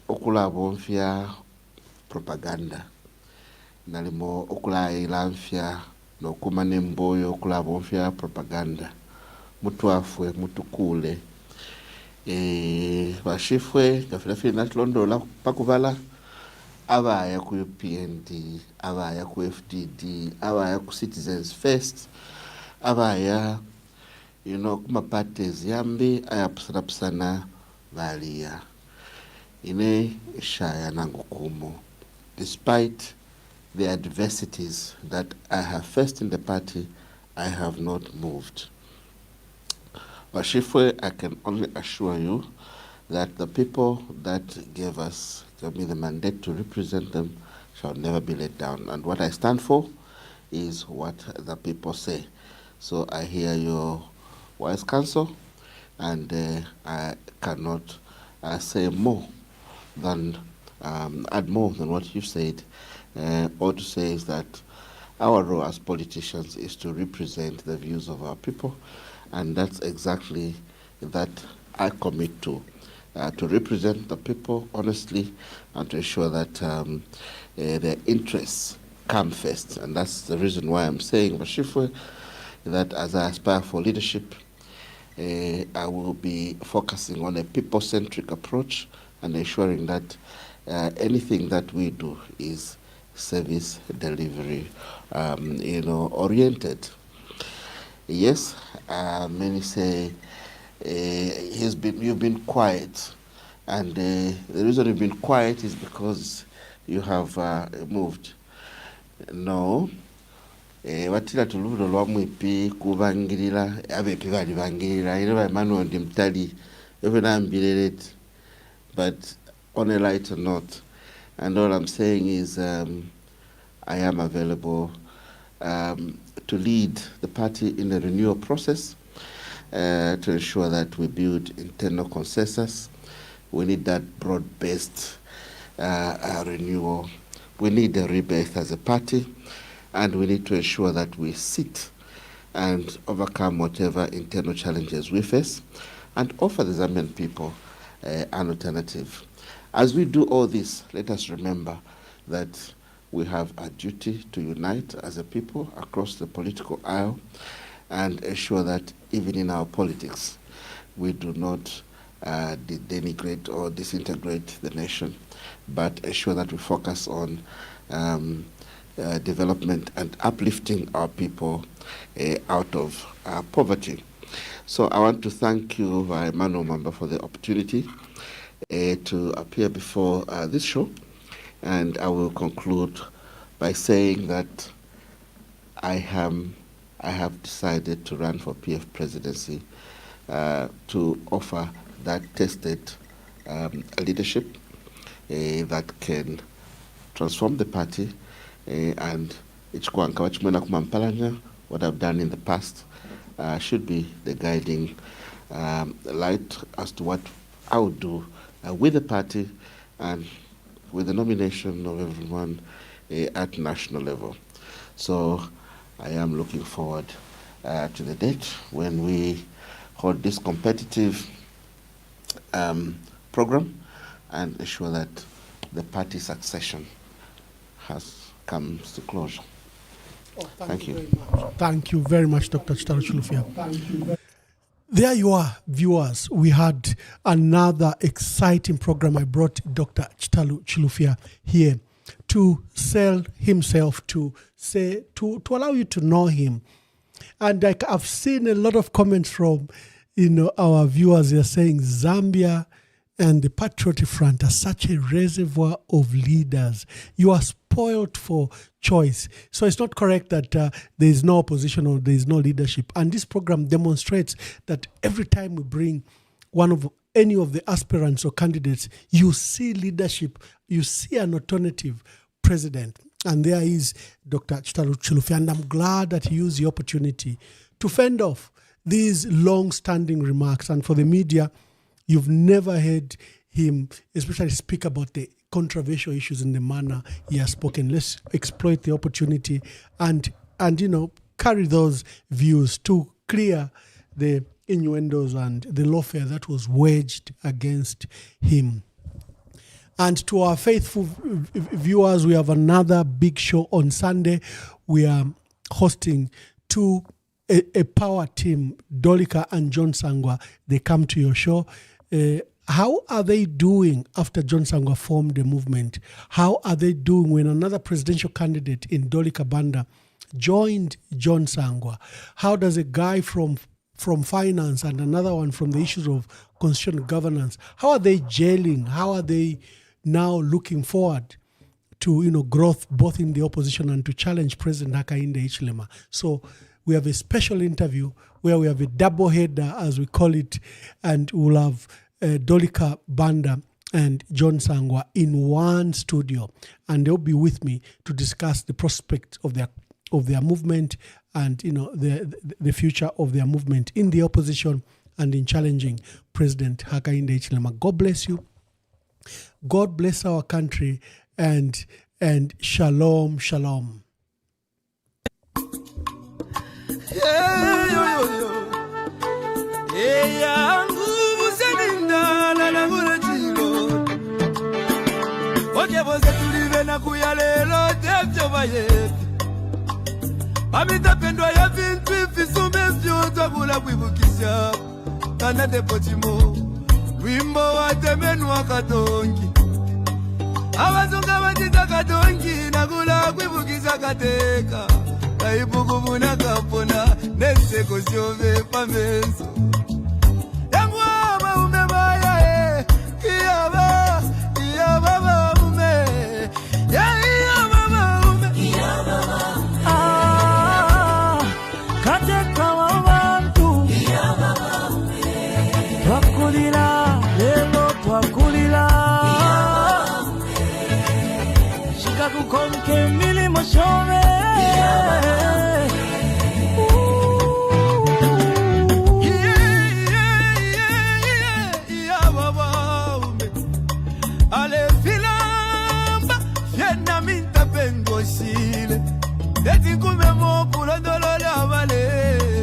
okulabo mfya propaganda nalimo okulayila mfya nokumana emboyo okulabo mfya propaganda. Mutwafwe mutukule bashifwe gafilafili natulondola pakubala abaya ku UPND, abaya ku FDD, abaya ku Citizens First, abaya kuma parties yambi ayapusana valia ine shaya nangukumo. Despite the adversities that I have faced in the party, I have not moved. Bashifwe, I can only assure you that the people that gave me the mandate to represent them shall never be let down. And what I stand for is what the people say. So I hear your wise counsel, and I cannot say more than add more than what you've said. All to say is that our role as politicians is to represent the views of our people, and that's exactly that I commit to represent the people honestly and to ensure that their interests come first. And that's the reason why I'm saying, Bashifwe, that as I aspire for leadership, I will be focusing on a people-centric approach and ensuring that anything that we do is service delivery oriented. Yes, many say you've been quiet, and the reason you've been quiet is because you have moved. No, watila tuluvulo lwa mwipi kubangirira abepi bali bangirira ine ba Emmanuel Ndimtali evenambilelete. But on a lighter note, and all I'm saying is I am available to lead the party in the renewal process, to ensure that we build internal consensus. We need that broad-based renewal. We need a rebirth as a party, and we need to ensure that we sit and overcome whatever internal challenges we face and offer the Zambian people an alternative. As we do all this, let us remember that we have a duty to unite as a people across the political aisle and ensure that even in our politics, we do not denigrate or disintegrate the nation, but ensure that we focus on development and uplifting our people out of poverty. So I want to thank you, Emmanuel Mwamba, for the opportunity to appear before this show. And I will conclude by saying that I have decided to run for PF presidency to offer that tested leadership that can transform the party and what I've done in the past should be the guiding light as to what I would do with the party and with the nomination of everyone at national level. So I am looking forward to the date when we hold this competitive program and ensure that the party succession comes to closure. Thank you. Thank you very much, Dr. Chitalu Chilufya. There you are, viewers. We had another exciting program. I brought Dr. Chitalu Chilufya here to sell himself, to allow you to know him. And I've seen a lot of comments from our viewers. They're saying Zambia and the Patriotic Front are such a reservoir of leaders. You are spoiled for choice. So it's not correct that there is no opposition or there is no leadership. And this program demonstrates that every time we bring any of the aspirants or candidates, you see leadership, you see an alternative president. And there is Dr. Chitalu Chilufya. And I'm glad that he used the opportunity to fend off these long-standing remarks. And for the media, you've never heard him especially speak about the controversial issues in the manner he has spoken. Let's exploit the opportunity and carry those views to clear the innuendos and the lawfare that was waged against him. And to our faithful viewers, we have another big show on Sunday. We are hosting a power team, Dolika and John Sangwa. They come to your show. How are they doing after John Sangwa formed the movement? How are they doing when another presidential candidate in Dolika Banda joined John Sangwa? How does a guy from finance and another one from the issues of constitutional governance, how are they gelling? How are they now looking forward to growth both in the opposition and to challenge President Hakainde Hichilema? So we have a special interview where we have a double header, as we call it, and we'll have Dolika Banda and John Sangwa in one studio, and they'll be with me to discuss the prospect of their movement and the future of their movement in the opposition and in challenging President Hakainde Hichilema. God bless you. God bless our country, and shalom, shalom. Pamitapendwa ya vintu ifisume vyoza kula kwibukisha kana depotimo wimbo wa temenu wa katongi abazunga batita katongi na kula kwibukisha kateka kaibuku muna kapona neseko siove pamenso yamwa maume maya kiyaba maume Konke milimo shove eti kumemo kulondolola vale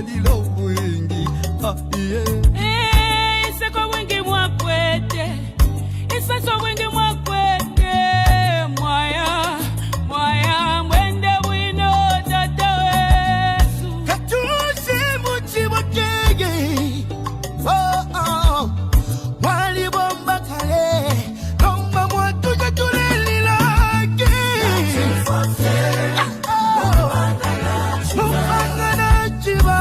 lilo wingi iseko wingi mwakwete isaso wingi mwakwete mwaya mwaya mwende wino tata wesu katusi muchi wakege wali bomba kale nomba mwatu katuleli lake mupangana chiba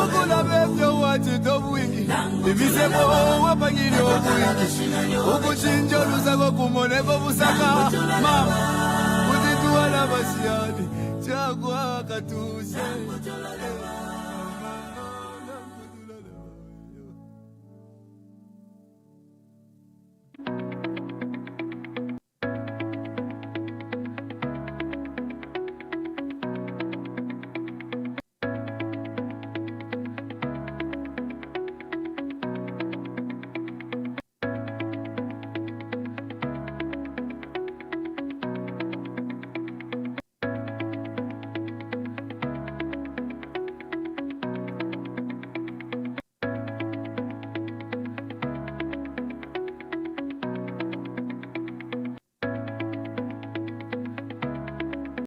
ukula bebyo wathi dobwingi ibisebo wapangini obwingi ukuchinja lusako kumoneko busaka mama kuti tuwala basiyani chakwa katuse